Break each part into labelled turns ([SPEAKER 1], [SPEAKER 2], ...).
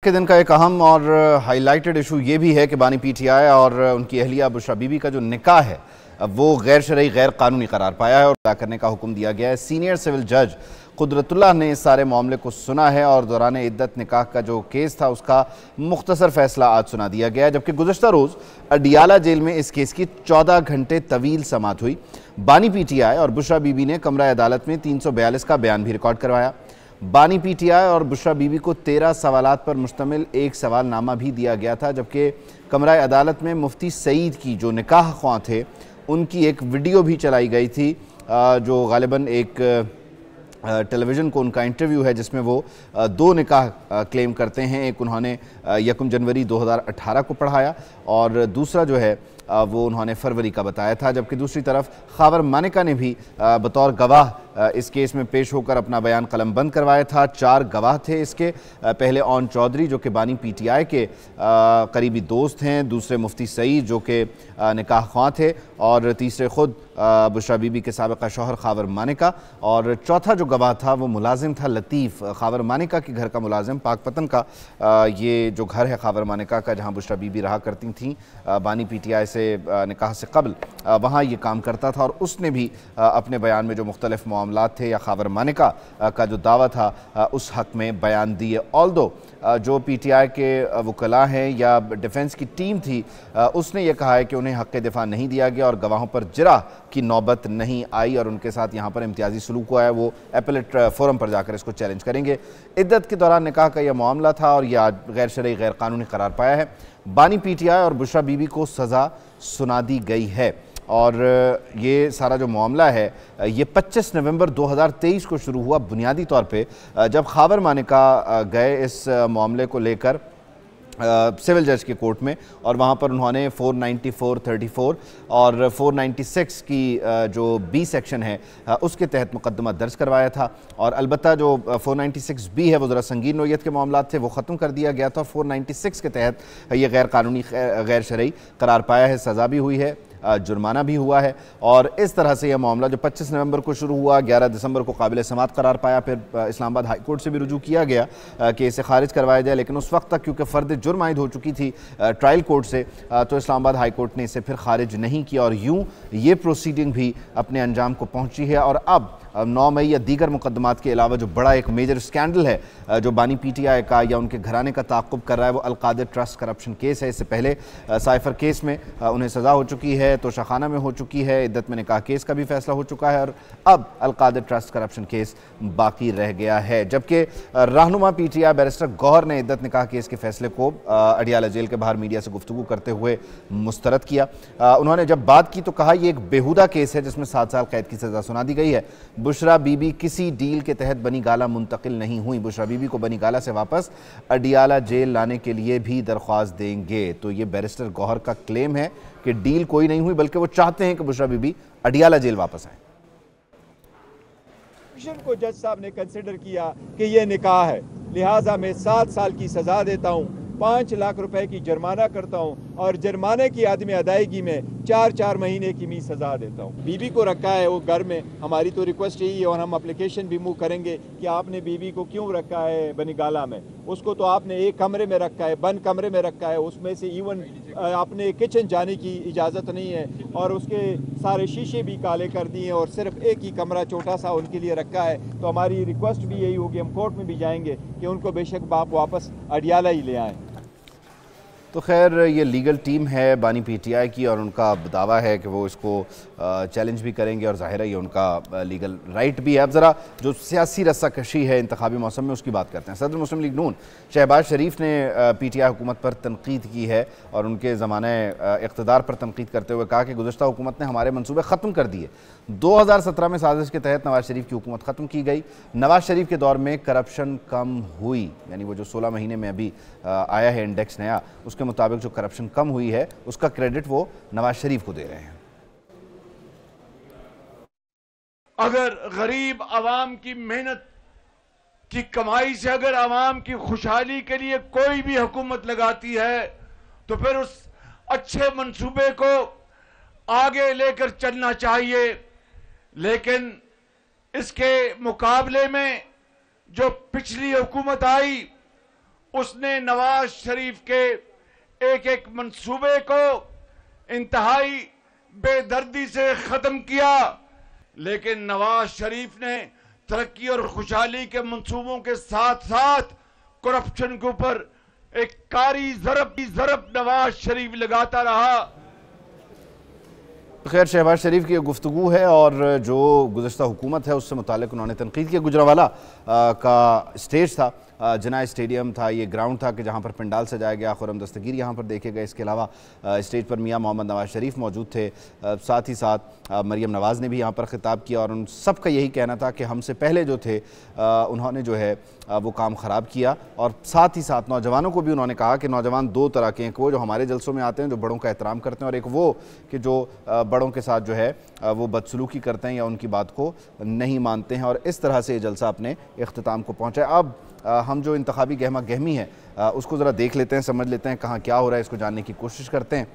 [SPEAKER 1] के दिन का एक अहम और हाईलाइटेड इशू ये भी है कि बानी पीटीआई और उनकी अहलिया बुशरा बीबी का जो निकाह है वो गैर शरई गैर कानूनी करार पाया है और अदा करने का हुक्म दिया गया है। सीनियर सिविल जज कुदरतुल्लाह ने इस सारे मामले को सुना है और दौरान इद्दत निकाह का जो केस था उसका मुख्तसर फैसला आज सुना दिया गया है। जबकि गुज़श्ता रोज़ अडियाला जेल में इस केस की 14 घंटे तवील समाअत हुई। बानी पीटीआई और बुशरा बीबी ने कमरा अदालत में 342 का बयान भी रिकॉर्ड करवाया। बानी पीटीआई और बुशरा बीबी को 13 सवालात पर मुश्तमिल एक सवालनामा भी दिया गया था। जबकि कमरा अदालत में मुफ्ती सईद की जो निकाह ख्वां थे उनकी एक वीडियो भी चलाई गई थी, जो गालिबन एक टेलीविज़न को उनका इंटरव्यू है जिसमें वो दो निकाह क्लेम करते हैं। एक उन्होंने 1 जनवरी 2018 को पढ़ाया और दूसरा जो है वो उन्होंने फरवरी का बताया था। जबकि दूसरी तरफ खावर मानिका ने भी बतौर गवाह इस केस में पेश होकर अपना बयान कलमबंद करवाया था। 4 गवाह थे इसके। पहले ओन चौधरी जो कि बानी पीटीआई के करीबी दोस्त हैं, दूसरे मुफ्ती सईद जो कि निकाह ख्वां थे और तीसरे ख़ुद बुशरा बीबी के साबिक़ा शौहर खावर मानिका, और चौथा जो गवाह था वो मुलाजिम था लतीफ़, खावर मानिका के घर का मुलाजिम, पाकपतन का ये जो घर है खावर मानिका का जहाँ बुशरा बीबी रहा करती थी बानी पीटीआई से निकाह से कबल, वहाँ ये काम करता था। और उसने भी अपने बयान में जो मुख्तलिफ मामलात थे या खावर मानिका का जो दावा था उस हक़ में बयान दिए। ऑल्दो जो पीटीआई के वकला हैं या डिफेंस की टीम थी उसने ये कहा है कि उन्हें हक़ दिफा नहीं दिया गया और गवाहों पर जरा की नौबत नहीं आई और उनके साथ यहाँ पर इम्तियाजी सलूक हुआ है। वो एपेलेट फोरम पर जाकर इसको चैलेंज करेंगे। इद्दत के दौरान निकाह का यह मामला था और यह आज गैर शरई गैर कानूनी करार पाया है। बानी पीटीआई और बुशरा बीबी को सज़ा सुना दी गई है और ये सारा जो मामला है ये 25 नवंबर 2023 को शुरू हुआ। बुनियादी तौर पे जब खावर मानिका गए इस मामले को लेकर सिविल जज के कोर्ट में और वहाँ पर उन्होंने 494, 34 और 496 की जो बी सेक्शन है उसके तहत मुकदमा दर्ज करवाया था। और अलबत्ता जो 496 बी है वो ज़रा संगीन नोयत के मामलात थे, वो ख़त्म कर दिया गया था। 496 के तहत ये गैर कानूनी गैर शरई करार पाया है, सज़ा भी हुई है, जुर्माना भी हुआ है। और इस तरह से यह मामला जो 25 नवंबर को शुरू हुआ, 11 दिसंबर को काबिल समात करार पाया, फिर इस्लामाबाद हाई कोर्ट से भी रुजू किया गया कि इसे खारिज करवाया जाए, लेकिन उस वक्त तक क्योंकि फ़र्द जुर्म आयद हो चुकी थी ट्रायल कोर्ट से, तो इस्लामाबाद हाई कोर्ट ने इसे फिर खारिज नहीं किया और यूँ ये प्रोसीडिंग भी अपने अंजाम को पहुँची है। और अब 9 मई या दीगर मुकदमात के अलावा जो बड़ा एक मेजर स्कैंडल है जो बानी पीटीआई का या उनके घराने का ताक़ुब कर रहा है वो अलकादिर ट्रस्ट करप्शन केस है। इससे पहले साइफर केस में उन्हें सज़ा हो चुकी है, तो शाखाना में हो चुकी है, इद्दत में निकाह केस का भी फैसला हो चुका है और अब अलकादिर ट्रस्ट करप्शन केस बाकी रह गया है। जबकि रहनुमा पीटीआई बैरिस्टर गौहर ने इद्दत निकाह केस के फैसले को अडियाला जेल के बाहर मीडिया से गुफ्तगू करते हुए मुस्तरद किया। उन्होंने जब बात की तो कहा यह एक बेहुदा केस है जिसमें 7 साल कैद की सज़ा सुना दी गई है। बुशरा बीबी किसी डील के तहत बनी गाला मुंतकिल नहीं हुई। बुशरा बीबी को बनी गाला से वापस अडियाला जेल लाने के लिए भी दरख्वास्त देंगे। तो ये बैरिस्टर गौहर का क्लेम है कि डील कोई नहीं हुई, बल्कि वो चाहते हैं कि बुशरा बीबी अडियाला जेल वापस आए।
[SPEAKER 2] को जज साहब ने कंसिडर किया कि ये निकाह है, लिहाजा मैं 7 साल की सजा देता हूँ, 5 लाख रुपए की जुर्माना करता हूँ और जुर्माने की आदमी अदायगी में 4 महीने की मी सज़ा देता हूँ। बीबी को रखा है वो घर में, हमारी तो रिक्वेस्ट यही है और हम एप्लीकेशन भी मूव करेंगे कि आपने बीबी को क्यों रखा है बनीगाला में। उसको तो आपने एक कमरे में रखा है, बंद कमरे में रखा है, उसमें से इवन आपने किचन जाने की इजाज़त नहीं है और उसके सारे शीशे भी काले कर दिए और सिर्फ एक ही कमरा छोटा सा उनके लिए रखा है। तो हमारी रिक्वेस्ट भी यही होगी, हम कोर्ट में भी जाएंगे कि उनको बेशक बाप वापस अडियाला ही ले आएँ।
[SPEAKER 1] तो खैर ये लीगल टीम है बानी पीटीआई की और उनका दावा है कि वो इसको चैलेंज भी करेंगे और ज़ाहिर है ये उनका लीगल राइट भी है। अब ज़रा जो सियासी रस्साकशी है इंतखाबी मौसम में उसकी बात करते हैं। सदर मुस्लिम लीग नून शहबाज शरीफ ने पीटीआई हुकूमत पर तनकीद की है और उनके ज़माने इक़्तिदार पर तनकीद करते हुए कहा कि गुज़श्ता हुकूमत ने हमारे मनसूबे ख़त्म कर दिए। 2017 में साजिश के तहत नवाज शरीफ की हुकूमत ख़त्म की गई। नवाज शरीफ के दौर में करप्शन कम हुई, यानी वो जो 16 महीने में अभी आया है इंडेक्स नया, उसके मुताबिक जो करप्शन कम हुई है उसका क्रेडिट वो नवाज शरीफ को दे रहे हैं।
[SPEAKER 3] अगर गरीब आवाम की मेहनत की कमाई से अगर आवाम की खुशहाली के लिए कोई भी हुकूमत लगाती है तो फिर उस अच्छे मंसूबे को आगे लेकर चलना चाहिए। लेकिन इसके मुकाबले में जो पिछली हुकूमत आई उसने नवाज शरीफ के एक एक मंसूबे को इंतहाई बेदर्दी से खत्म किया, लेकिन नवाज शरीफ ने तरक्की और खुशहाली के मंसूबों के साथ साथ करप्शन के ऊपर एक कारी ज़रब नवाज शरीफ लगाता रहा।
[SPEAKER 1] खैर, शहबाज शरीफ की गुफ्तगू है और जो गुज़श्ता हुकूमत है उससे मुतालिक उन्होंने तनकीद किया। गुजरांवाला का स्टेज था, जना स्टेडियम था, ये ग्राउंड था कि जहाँ पर पंडाल सजाया गया, खुर्रम दस्तगीर यहाँ पर देखे गए। इसके अलावा स्टेज पर मियाँ मोहम्मद नवाज शरीफ मौजूद थे, साथ ही साथ मरीम नवाज़ ने भी यहाँ पर ख़िताब किया और उन सब का यही कहना था कि हमसे पहले जो थे उन्होंने जो है वो काम ख़राब किया। और साथ ही साथ नौजवानों को भी उन्होंने कहा कि नौजवान दो तरह के हैं, वो जो हमारे जलसों में आते हैं जो बड़ों का एहतराम करते हैं, और एक वो कि जो बड़ों के साथ जो है वो बदसलूकी करते हैं या उनकी बात को नहीं मानते हैं। और इस तरह से ये जलसा अपने इख्तिताम को पहुँचा। अब हम जो इंतखाबी गहमा गहमी है उसको ज़रा देख लेते हैं, समझ लेते हैं कहाँ क्या हो रहा है, इसको जानने की कोशिश करते हैं।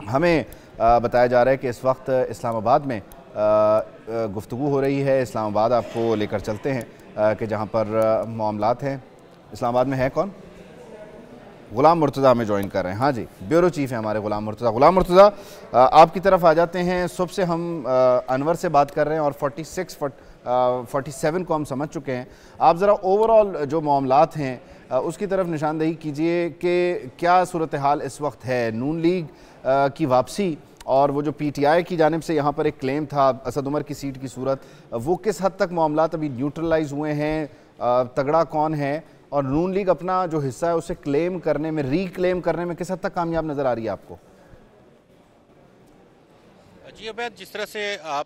[SPEAKER 1] हमें बताया जा रहा है कि इस वक्त इस्लामाबाद में गुफ्तगू हो रही है। इस्लामाबाद आपको लेकर चलते हैं कि जहाँ पर मामलात हैं। इस्लामाबाद में है कौन? गुलाम मुर्तज़ा हमें ज्वाइन कर रहे हैं। हाँ जी, ब्यूरो चीफ़ है हमारे गुलाम मुर्तज़ा। गुलाम मुर्तज़ा, आपकी तरफ आ जाते हैं। सुबह से हम अनवर से बात कर रहे हैं और 47 को हम समझ चुके हैं। आप ज़रा ओवरऑल जो मामलात हैं उसकी तरफ निशानदेही कीजिए कि क्या सूरत हाल इस वक्त है। नून लीग की वापसी और वो जो PTI की जानिब से यहाँ पर एक क्लेम था असद उमर की सीट की सूरत, वो किस हद तक मामलात अभी न्यूट्रलाइज हुए हैं, तगड़ा कौन है, और नून लीग अपना जो हिस्सा है उसे क्लेम करने में, रीक्लेम करने में किस हद तक कामयाब नज़र आ रही है आपको?
[SPEAKER 4] जी अवैध, जिस तरह से आप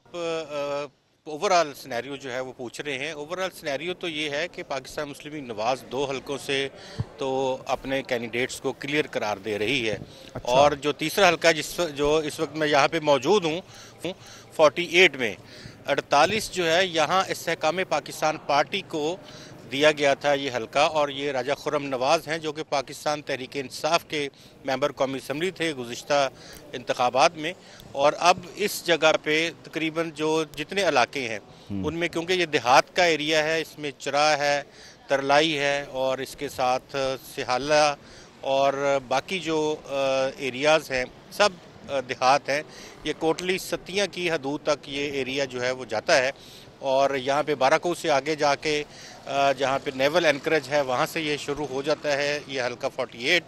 [SPEAKER 4] ओवरऑल सिनेरियो जो है वो पूछ रहे हैं, ओवरऑल सिनेरियो तो ये है कि पाकिस्तान मुस्लिम लीग नवाज़ 2 हलकों से तो अपने कैंडिडेट्स को क्लियर करार दे रही है। अच्छा। और जो तीसरा हलका जो इस वक्त मैं यहाँ पे मौजूद हूँ 48 में 48 जो है यहाँ इस्तेहकाम पाकिस्तान पार्टी को दिया गया था ये हलका, और ये राजा खुर्रम नवाज़ हैं जो कि पाकिस्तान तहरीक इंसाफ के मेंबर कौमी असम्बली थे गुज़िश्ता इंतखाबात में। और अब इस जगह पे तकरीबन जो जितने इलाके हैं उनमें, क्योंकि ये देहात का एरिया है, इसमें चरा है, तरलाई है और इसके साथ सिहाला और बाकी जो एरियाज़ हैं सब देहात हैं। ये कोटली सतियाँ की हदूद तक ये एरिया जो है वो जाता है। और यहाँ पे बाराको से आगे जाके जहाँ पे नेवल एनकरेज है वहाँ से ये शुरू हो जाता है ये हल्का 48।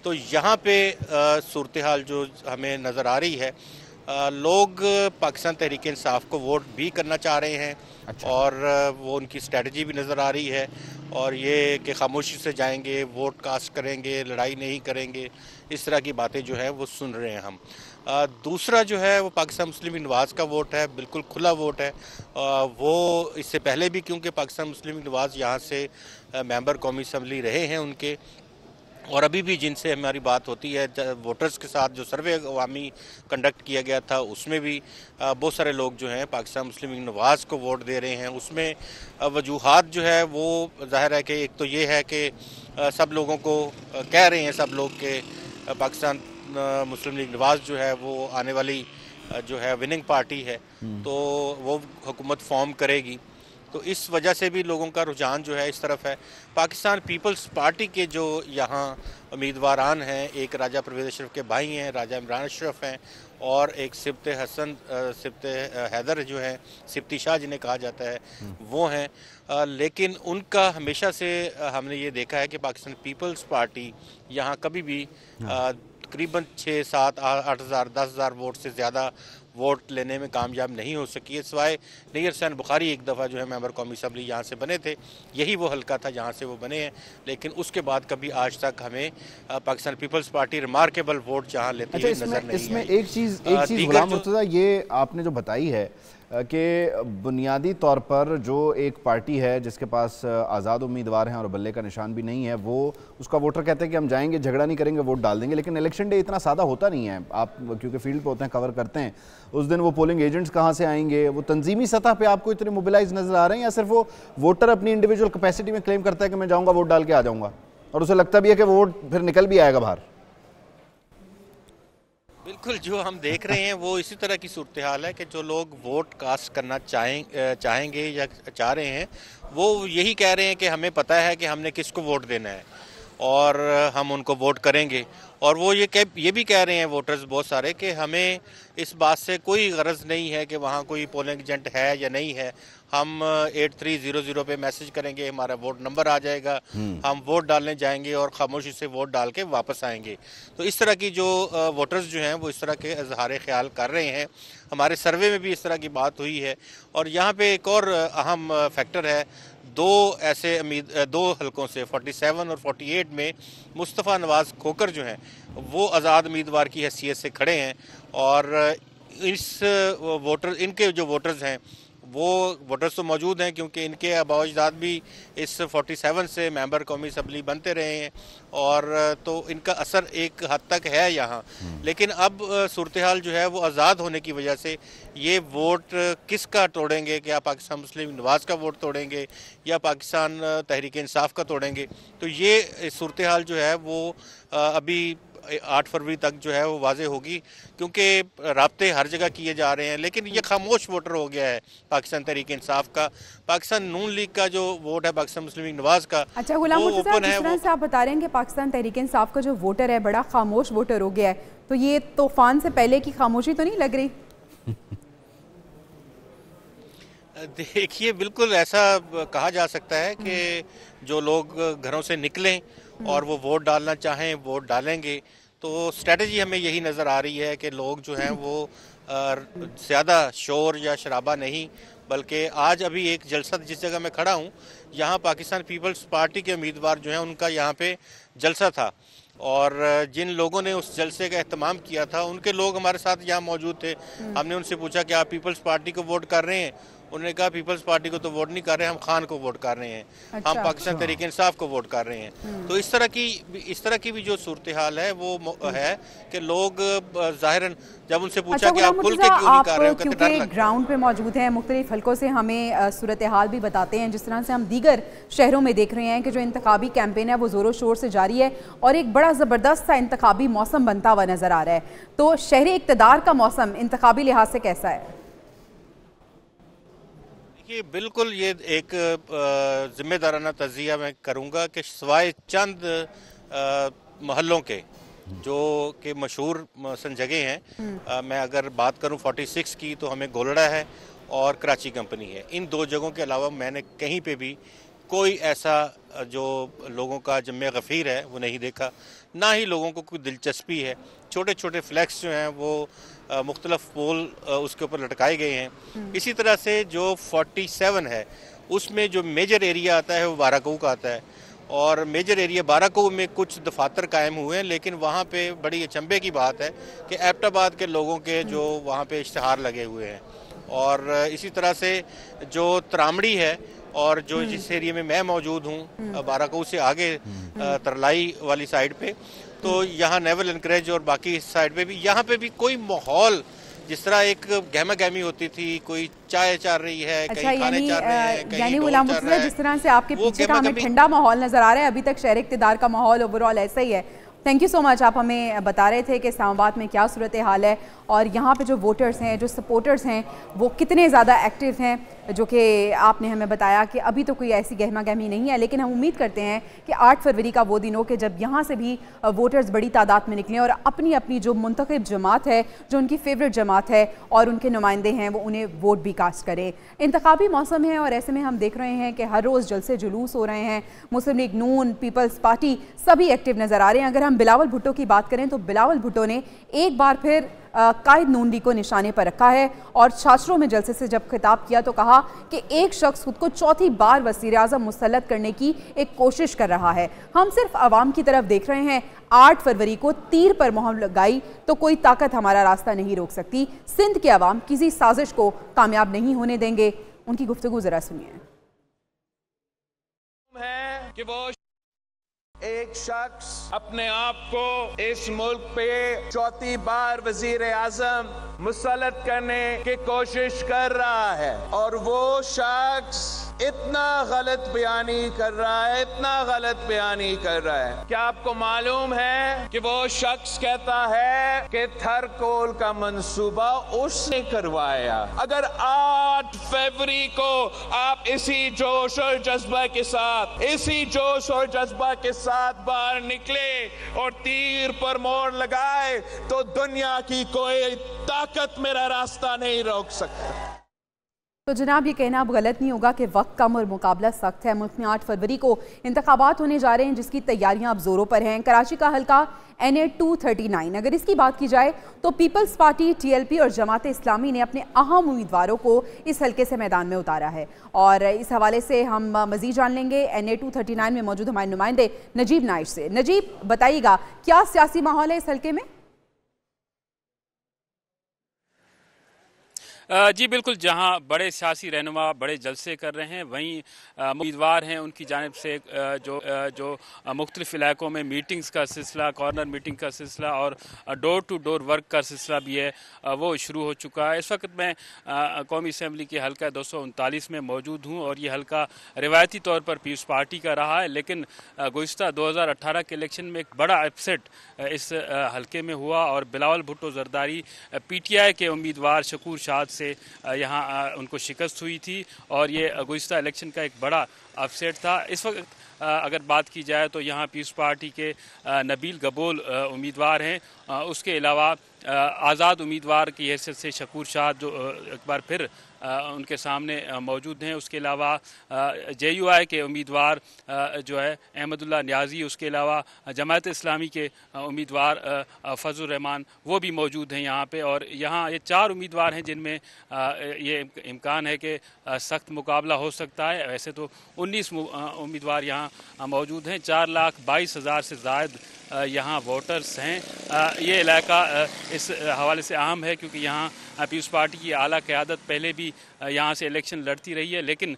[SPEAKER 4] तो यहाँ पे सूरत हाल जो हमें नज़र आ रही है, लोग पाकिस्तान तहरीक इंसाफ को वोट भी करना चाह रहे हैं। अच्छा। और वो उनकी स्ट्रेटजी भी नज़र आ रही है, और ये कि खामोशी से जाएंगे, वोट कास्ट करेंगे, लड़ाई नहीं करेंगे, इस तरह की बातें जो है वो सुन रहे हैं हम। दूसरा जो है वो पाकिस्तान मुस्लिम लीग नवाज़ का वोट है, बिल्कुल खुला वोट है। वो इससे पहले भी, क्योंकि पाकिस्तान मुस्लिम लीग नवाज़ यहाँ से मेंबर कौमी असम्बली रहे हैं उनके, और अभी भी जिनसे हमारी बात होती है वोटर्स के साथ, जो सर्वे अवामी कंडक्ट किया गया था उसमें भी बहुत सारे लोग जो हैं पाकिस्तान मुस्लिम लीग नवाज़ को वोट दे रहे हैं। उसमें वजूहात जो है वो जाहिर है कि एक तो ये है कि सब लोगों को कह रहे हैं सब लोग कि पाकिस्तान मुस्लिम लीग नवाज़ जो है वो आने वाली जो है विनिंग पार्टी है, तो वो हुकूमत फॉर्म करेगी। तो इस वजह से भी लोगों का रुझान जो है इस तरफ है। पाकिस्तान पीपल्स पार्टी के जो यहाँ उम्मीदवारान हैं, एक राजा परवेज़ अशरफ के भाई हैं, राजा इमरान अशरफ हैं, और एक सिब्त हैदर जो है, सिब्ती शाह जिन्हें कहा जाता है, वो हैं। लेकिन उनका हमेशा से हमने ये देखा है कि पाकिस्तान पीपल्स पार्टी यहाँ कभी भी तकरीबन 6, 7, 8 हज़ार 10 हज़ार वोट से ज़्यादा वोट लेने में कामयाब नहीं हो सकी है, सिवाय नैयर हुसैन बुखारी एक दफ़ा जो है मेंबर कौमी असम्बली यहाँ से बने थे, यही वो हल्का था जहाँ से वो बने हैं। लेकिन उसके बाद कभी आज तक हमें Pakistan Peoples Party remarkable vote जहाँ लेती है नजर नहीं।
[SPEAKER 1] इसमें एक चीज़ गुलाम मुर्तज़ा, ये आपने जो बताई है कि बुनियादी तौर पर जो एक पार्टी है जिसके पास आज़ाद उम्मीदवार हैं और बल्ले का निशान भी नहीं है, वो उसका वोटर कहते हैं कि हम जाएंगे, झगड़ा नहीं करेंगे, वोट डाल देंगे। लेकिन इलेक्शन डे इतना सादा होता नहीं है। आप क्योंकि फील्ड पे होते हैं, कवर करते हैं, उस दिन वो पोलिंग एजेंट्स कहाँ से आएंगे, वो तंजीमी सतह पे आपको इतने मोबिलाइज नज़र आ रहे हैं, या सिर्फ वो वोटर अपनी इंडिविजुअल कैपेसिटी में क्लेम करता है कि मैं जाऊँगा वोट डाल के आ जाऊँगा, और उसे लगता भी है कि वोट फिर निकल भी आएगा बाहर?
[SPEAKER 4] बिल्कुल, जो हम देख रहे हैं वो इसी तरह की सूरत हाल है कि जो लोग वोट कास्ट करना चाहेंगे या चाह रहे हैं, वो यही कह रहे हैं कि हमें पता है कि हमने किसको वोट देना है। और हम उनको वोट करेंगे। और वो ये भी कह रहे हैं वोटर्स बहुत सारे कि हमें इस बात से कोई गरज नहीं है कि वहाँ कोई पोलिंग एजेंट है या नहीं है। हम 8300 पे मैसेज करेंगे, हमारा वोट नंबर आ जाएगा, हम वोट डालने जाएंगे और खामोशी से वोट डाल के वापस आएंगे। तो इस तरह की जो वोटर्स जो हैं वो इस तरह के इजहार ख्याल कर रहे हैं। हमारे सर्वे में भी इस तरह की बात हुई है। और यहाँ पे एक और अहम फैक्टर है, दो हलकों से 47 और 48 में मुस्तफ़ा नवाज़ खोकर जो हैं वो आज़ाद उम्मीदवार की हैसियत से खड़े हैं। और इनके जो वोटर्स हैं वो वोटर्स तो मौजूद हैं क्योंकि इनके आबाओ अजदाद भी इस 47 से मेंबर कौमी असम्बली बनते रहे हैं, और तो इनका असर एक हद तक है यहाँ। लेकिन अब सूरत हाल जो है वो आज़ाद होने की वजह से ये वोट किसका तोड़ेंगे, क्या पाकिस्तान मुस्लिम नवाज़ का वोट तोड़ेंगे या पाकिस्तान तहरीक इंसाफ का तोड़ेंगे, तो ये सूरत हाल जो है वो अभी 8 फरवरी तक जो है वो वाजे होगी, क्योंकि राब्ते हर जगह किए जा रहे हैं। लेकिन ये खामोश वोटर हो गया है पाकिस्तान तहरीक इंसाफ का। पाकिस्तान नून लीग का जो वोट है पाकिस्तान मुस्लिम लीग नवाज का,
[SPEAKER 5] अच्छा गुलाम मुर्तज़ा, जिस तरह से आप बता रहे हैं कि पाकिस्तान तहरीक इंसाफ का जो वोटर है बड़ा खामोश वोटर हो गया है, तो ये तूफान से पहले की खामोशी तो नहीं लग रही?
[SPEAKER 4] देखिए, बिल्कुल ऐसा कहा जा सकता है कि जो लोग घरों से निकलें और वो वोट डालना चाहें वोट डालेंगे। तो स्ट्रेटजी हमें यही नज़र आ रही है कि लोग जो हैं वो ज़्यादा शोर या शराबा नहीं, बल्कि आज अभी एक जलसा जिस जगह मैं खड़ा हूँ यहाँ पाकिस्तान पीपल्स पार्टी के उम्मीदवार जो हैं उनका यहाँ पे जलसा था, और जिन लोगों ने उस जलसे का एहतमाम किया था उनके लोग हमारे साथ यहाँ मौजूद थे। हमने उनसे पूछा कि आप पीपल्स पार्टी को वोट कर रहे हैं? उन्होंने कहा पीपल्स पार्टी को तो वोट नहीं कर रहे, हम खान को वोट कर रहे हैं। अच्छा, हम पाकिस्तान तहरीक इंसाफ को वोट कर रहे हैं। तो इस तरह की भी जो सूरत हाल है वो है कि लोग जाहिरन जब उनसे पूछा कि आप खुल के क्यों नहीं कर रहे हो, कहते डर लगता है।
[SPEAKER 5] ग्राउंड पे मौजूद हैं, मुख्तलिफ हलकों से हमें सूरत हाल भी बताते हैं, जिस तरह से हम दीगर शहरों में देख रहे हैं कि जो इंतखाबी कैंपेन है वो ज़ोरों शोर से जारी है और एक बड़ा ज़बरदस्त सा इंतखाबी मौसम बनता हुआ नज़र आ रहा है। तो शहरी इक़्तिदार का मौसम इंतखाबी लिहाज से कैसा है?
[SPEAKER 4] ये बिल्कुल ये एक जिम्मेदाराना तज़िया मैं करूँगा कि सिवाय चंद महलों के जो कि मशहूर सन जगह हैं, मैं अगर बात करूँ 46 की तो हमें गोलड़ा है और कराची कंपनी है। इन दो जगहों के अलावा मैंने कहीं पे भी कोई ऐसा जो लोगों का जम्मे गफ़ीर है वो नहीं देखा, ना ही लोगों को कोई दिलचस्पी है। छोटे छोटे फ्लैक्स जो हैं वो मुख्तलिफ पोल उसके ऊपर लटकाए गए हैं। इसी तरह से जो 47 है उसमें जो मेजर एरिया आता है वो बाराकू का आता है, और मेजर एरिया बाराकू में कुछ दफातर कायम हुए हैं, लेकिन वहाँ पे बड़ी अचंभे की बात है कि एबटाबाद के लोगों के जो वहाँ पे इश्तहार लगे हुए हैं। और इसी तरह से जो तरामड़ी है और जो जिस एरिया में मैं मौजूद हूँ बाराकू से आगे तरलाई वाली साइड पे, तो यहाँ नेवल एनकरेज और बाकी इस साइड पे भी यहाँ पे भी कोई माहौल जिस तरह एक गहमा गहमी होती थी, कोई चाय चल रही है,
[SPEAKER 5] अच्छा,
[SPEAKER 4] कहीं खाने चल रहे हैं, कहीं
[SPEAKER 5] गुलाम मुर्तज़ा, जिस तरह से आपके पीछे का हमें ठंडा माहौल नजर आ रहा है, अभी तक शहर इक़्तिदार का माहौल ओवरऑल ऐसा ही है। थैंक यू सो मच, आप हमें बता रहे थे कि इस्लामाबाद में क्या सूरत हाल है और यहाँ पे जो वोटर्स हैं, जो सपोर्टर्स हैं, वो कितने ज़्यादा एक्टिव हैं, जो कि आपने हमें बताया कि अभी तो कोई ऐसी गहमा गहमी नहीं है। लेकिन हम उम्मीद करते हैं कि 8 फरवरी का वो दिन हो कि जब यहाँ से भी वोटर्स बड़ी तादाद में निकलें और अपनी अपनी जो मुंतखब जमात है, जो उनकी फेवरेट जमात है और उनके नुमाइंदे हैं, वो उन्हें वोट भी कास्ट करें। इंतखाबी मौसम है और ऐसे में हम देख रहे हैं कि हर रोज़ जलसे जुलूस हो रहे हैं। मुस्लिम लीग नून, पीपल्स पार्टी सभी एक्टिव नज़र आ रहे हैं। अगर हम बिलावल भुट्टो की बात करें तो बिलावल भुट्टो ने एक बार फिर कायद नून लीग को निशाने पर रखा है और छात्रों में जलसे से जब खिताब किया तो कहा कि एक शख्स खुद को चौथी बार वज़ीर आज़म मुसल्लत करने की एक कोशिश कर रहा है। हम सिर्फ आवाम की तरफ देख रहे हैं। 8 फरवरी को तीर पर मोहर लगाई तो कोई ताकत हमारा रास्ता नहीं रोक सकती। सिंध के अवाम किसी साजिश को कामयाब नहीं होने देंगे। उनकी गुफ्तगू जरा सुनिए।
[SPEAKER 6] कि वो एक शख्स अपने आप को इस मुल्क पे चौथी बार वजीर आजम मुसल्लत करने की कोशिश कर रहा है और वो शख्स इतना गलत बयानी कर रहा है, इतना गलत बयानी कर रहा है। क्या आपको मालूम है कि वो शख्स कहता है कि थरकोल का मंसूबा उसने करवाया। अगर 8 फरवरी को आप इसी जोश और जज्बा के साथ बाहर निकले और तीर पर मोड़ लगाए तो दुनिया की कोई ताकत मेरा रास्ता नहीं रोक सकता।
[SPEAKER 5] तो जनाब, ये कहना अब गलत नहीं होगा कि वक्त कम और मुकाबला सख्त है। मुल्क में 8 फरवरी को इंतखाबात होने जा रहे हैं, जिसकी तैयारियां अब जोरों पर हैं। कराची का हल्का NA 239, अगर इसकी बात की जाए तो पीपल्स पार्टी, TLP और जमात इस्लामी ने अपने अहम उम्मीदवारों को इस हल्के से मैदान में उतारा है। और इस हवाले से हम मजीद जान लेंगे NA 239 में मौजूद हमारे नुमाइंदे नजीब नाइश से। नजीब, बताइएगा क्या सियासी माहौल है इस हल्के में?
[SPEAKER 7] जी बिल्कुल, जहां बड़े सियासी रहनुमा बड़े जलसे कर रहे हैं, वहीं उम्मीदवार हैं उनकी जानिब से जो मुख्तलिफ इलाकों में मीटिंग्स का सिलसिला, कॉर्नर मीटिंग का सिलसिला और डोर टू डोर वर्क का सिलसिला भी है, वो शुरू हो चुका है। इस वक्त मैं कौमी असम्बली के हल्का 239 में मौजूद हूँ और ये हल्का रिवायती तौर पर पीपल्स पार्टी का रहा है, लेकिन गुज़िश्ता 2018 के इलेक्शन में एक बड़ा अपसेट इस हल्के में हुआ और बिलावल भुट्टो जरदारी PTI के उम्मीदवार शकूर शाद से यहाँ उनको शिकस्त हुई थी और ये गुज़िश्ता इलेक्शन का एक बड़ा अपसेट था। इस वक्त अगर बात की जाए तो यहाँ पीपल्स पार्टी के नबील गबोल उम्मीदवार हैं, उसके अलावा आज़ाद उम्मीदवार की हैसियत से शकूर शाद जो एक बार फिर उनके सामने मौजूद हैं। उसके अलावा JUI के उम्मीदवार जो है अहमदुल्ला न्याजी, उसके अलावा जमात इस्लामी के उम्मीदवार फजलुर रहमान, वो भी मौजूद हैं यहाँ पे। और यहाँ ये 4 उम्मीदवार हैं जिनमें ये इम्कान है कि सख्त मुकाबला हो सकता है। वैसे तो 19 उम्मीदवार यहाँ मौजूद हैं। 4,22,000 से ज़ायद यहाँ वोटर्स हैं। ये इलाका इस हवाले से अहम है क्योंकि यहाँ पीपल्स पार्टी की आला क़यादत पहले भी यहाँ से इलेक्शन लड़ती रही है, लेकिन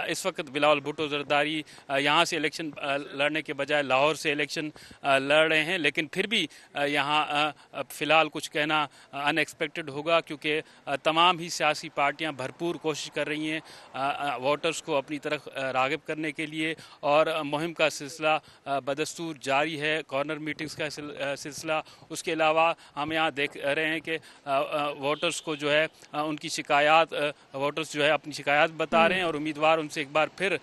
[SPEAKER 7] इस वक्त बिलावल भुट्टो जरदारी यहाँ से इलेक्शन लड़ने के बजाय लाहौर से इलेक्शन लड़ रहे हैं। लेकिन फिर भी यहाँ फ़िलहाल कुछ कहना अनएक्सपेक्टेड होगा क्योंकि तमाम ही सियासी पार्टियाँ भरपूर कोशिश कर रही हैं वोटर्स को अपनी तरफ राग़िब करने के लिए और मुहिम का सिलसिला बदस्तूर जारी है, कॉर्नर मीटिंग्स का सिलसिला। उसके अलावा हम यहाँ देख रहे हैं कि वोटर्स को जो है उनकी शिकायत, वोटर्स जो है अपनी शिकायत बता रहे हैं और उम्मीदवार उनसे एक बार फिर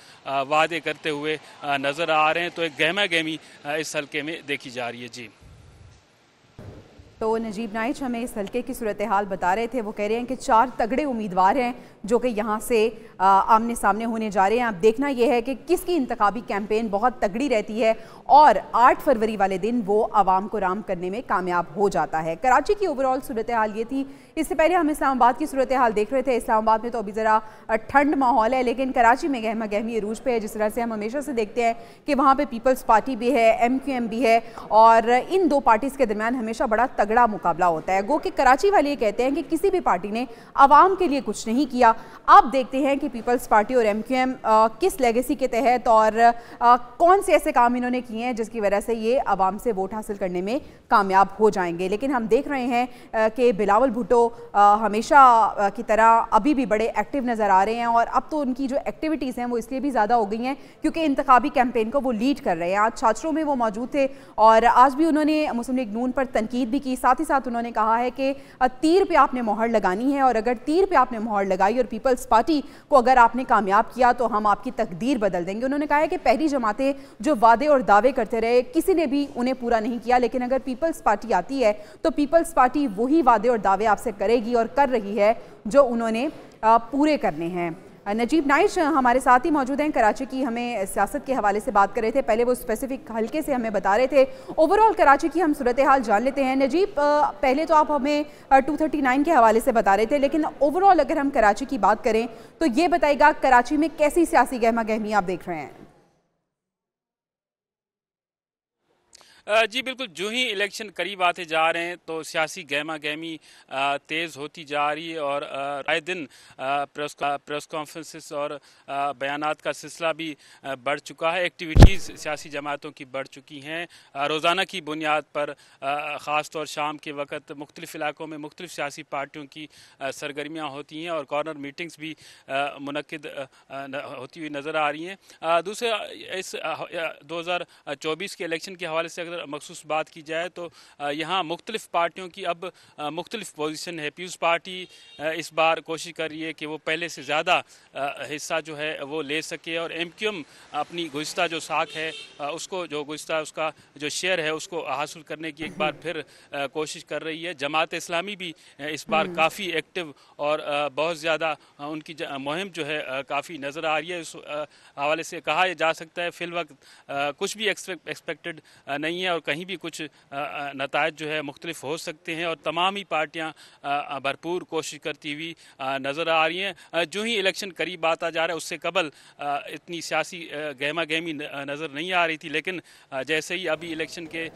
[SPEAKER 7] वादे करते हुए नज़र आ रहे हैं। तो एक गहमा गहमी इस हल्के में देखी जा रही है। जी,
[SPEAKER 5] तो नजीब नाइच हमें इस हल्के की सूरत हाल बता रहे थे। वो कह रहे हैं कि 4 तगड़े उम्मीदवार हैं जो कि यहाँ से आमने सामने होने जा रहे हैं। अब देखना यह है कि किसकी इंतखाबी कैंपेन बहुत तगड़ी रहती है और 8 फरवरी वाले दिन वो आवाम को राम करने में कामयाब हो जाता है। कराची की ओवरऑल सूरत हाल ये थी। इससे पहले हम इस्लामाबाद की सूरत हाल देख रहे थे। इस्लामाबाद में तो अभी ज़रा ठंड माहौल है, लेकिन कराची में गहमा गहमी अरूज पे है। जिस तरह से हम हमेशा से देखते हैं कि वहाँ पर पीपल्स पार्टी भी है, MQM भी है और इन 2 पार्टीज़ के दरमियान हमेशा बड़ा तगड़ा मुकाबला होता है। गो कि कराची वाले ये कहते हैं कि किसी भी पार्टी ने आवाम के लिए कुछ नहीं किया। आप देखते हैं कि पीपल्स पार्टी और MQM किस लेगेसी के तहत और कौन से ऐसे काम इन्होंने किए हैं जिसकी वजह से ये आवाम से वोट हासिल करने में कामयाब हो जाएंगे। लेकिन हम देख रहे हैं कि बिलावल भुट्टो हमेशा की तरह अभी भी बड़े एक्टिव नज़र आ रहे हैं और अब तो उनकी जो एक्टिविटीज़ हैं वो इसलिए भी ज़्यादा हो गई हैं क्योंकि इंतखाबी कैंपेन को वो लीड कर रहे हैं। आज छात्रों में वो मौजूद थे और आज भी उन्होंने मुस्लिम लीग नून पर तनकीद भी की। साथ ही साथ उन्होंने कहा है कि तीर पे आपने मोहर लगानी है और अगर तीर पे आपने मोहर लगाई और पीपल्स पार्टी को अगर आपने कामयाब किया तो हम आपकी तकदीर बदल देंगे। उन्होंने कहा है कि पहली जमातें जो वादे और दावे करते रहे किसी ने भी उन्हें पूरा नहीं किया, लेकिन अगर पीपल्स पार्टी आती है तो पीपल्स पार्टी वही वादे और दावे आपसे करेगी और कर रही है जो उन्होंने पूरे करने हैं। नजीब नाइश हमारे साथ ही मौजूद हैं। कराची की हमें सियासत के हवाले से बात कर रहे थे। पहले वो स्पेसिफिक हल्के से हमें बता रहे थे। ओवरऑल कराची की हम सूरत हाल जान लेते हैं। नजीब, पहले तो आप हमें 239 के हवाले से बता रहे थे, लेकिन ओवरऑल अगर हम कराची की बात करें तो ये बताइएगा कराची में कैसी सियासी गहमा गहमी आप देख रहे हैं?
[SPEAKER 7] जी बिल्कुल, जो ही इलेक्शन करीब आते जा रहे हैं तो सियासी गहमा गहमी तेज़ होती जा रही है और आए दिन प्रेस कॉन्फ्रेंसेस और बयानात का सिलसिला भी बढ़ चुका है। एक्टिविटीज़ सियासी जमातों की बढ़ चुकी हैं। रोज़ाना की बुनियाद पर ख़ास तौर शाम के वक्त मुख्तलिफ़ इलाकों में मुख्तलिफ़ सियासी पार्टियों की सरगर्मियाँ होती हैं और कॉर्नर मीटिंग्स भी मुनक्किद होती हुई नज़र आ रही हैं। दूसरे इस 2024 के इलेक्शन के हवाले से अगर मखसूस बात की जाए तो यहाँ मुख्तलिफ पार्टियों की अब मुख्तलिफ पोजीशन है। पीपल्स पार्टी इस बार कोशिश कर रही है कि वो पहले से ज़्यादा हिस्सा जो है वो ले सके और MQM अपनी गुज़िश्ता जो साख है उसको जो गुज़िश्ता उसका जो शेयर है उसको हासिल करने की एक बार फिर कोशिश कर रही है। जमात इस्लामी भी इस बार काफ़ी एक्टिव और बहुत ज़्यादा उनकी मुहिम जो है काफ़ी नज़र आ रही है। इस हवाले से कहा जा सकता है फ़िल वक्त कुछ भी एक्सपेक्टेड नहीं है और कहीं भी कुछ नतायज जो है मुख्तलिफ हो सकते हैं और तमाम ही पार्टियां भरपूर कोशिश करती हुई नज़र आ रही हैं। जो ही इलेक्शन करीब आता जा रहा है उससे कबल इतनी सियासी गहमा गहमी नज़र नहीं आ रही थी, लेकिन जैसे ही अभी इलेक्शन के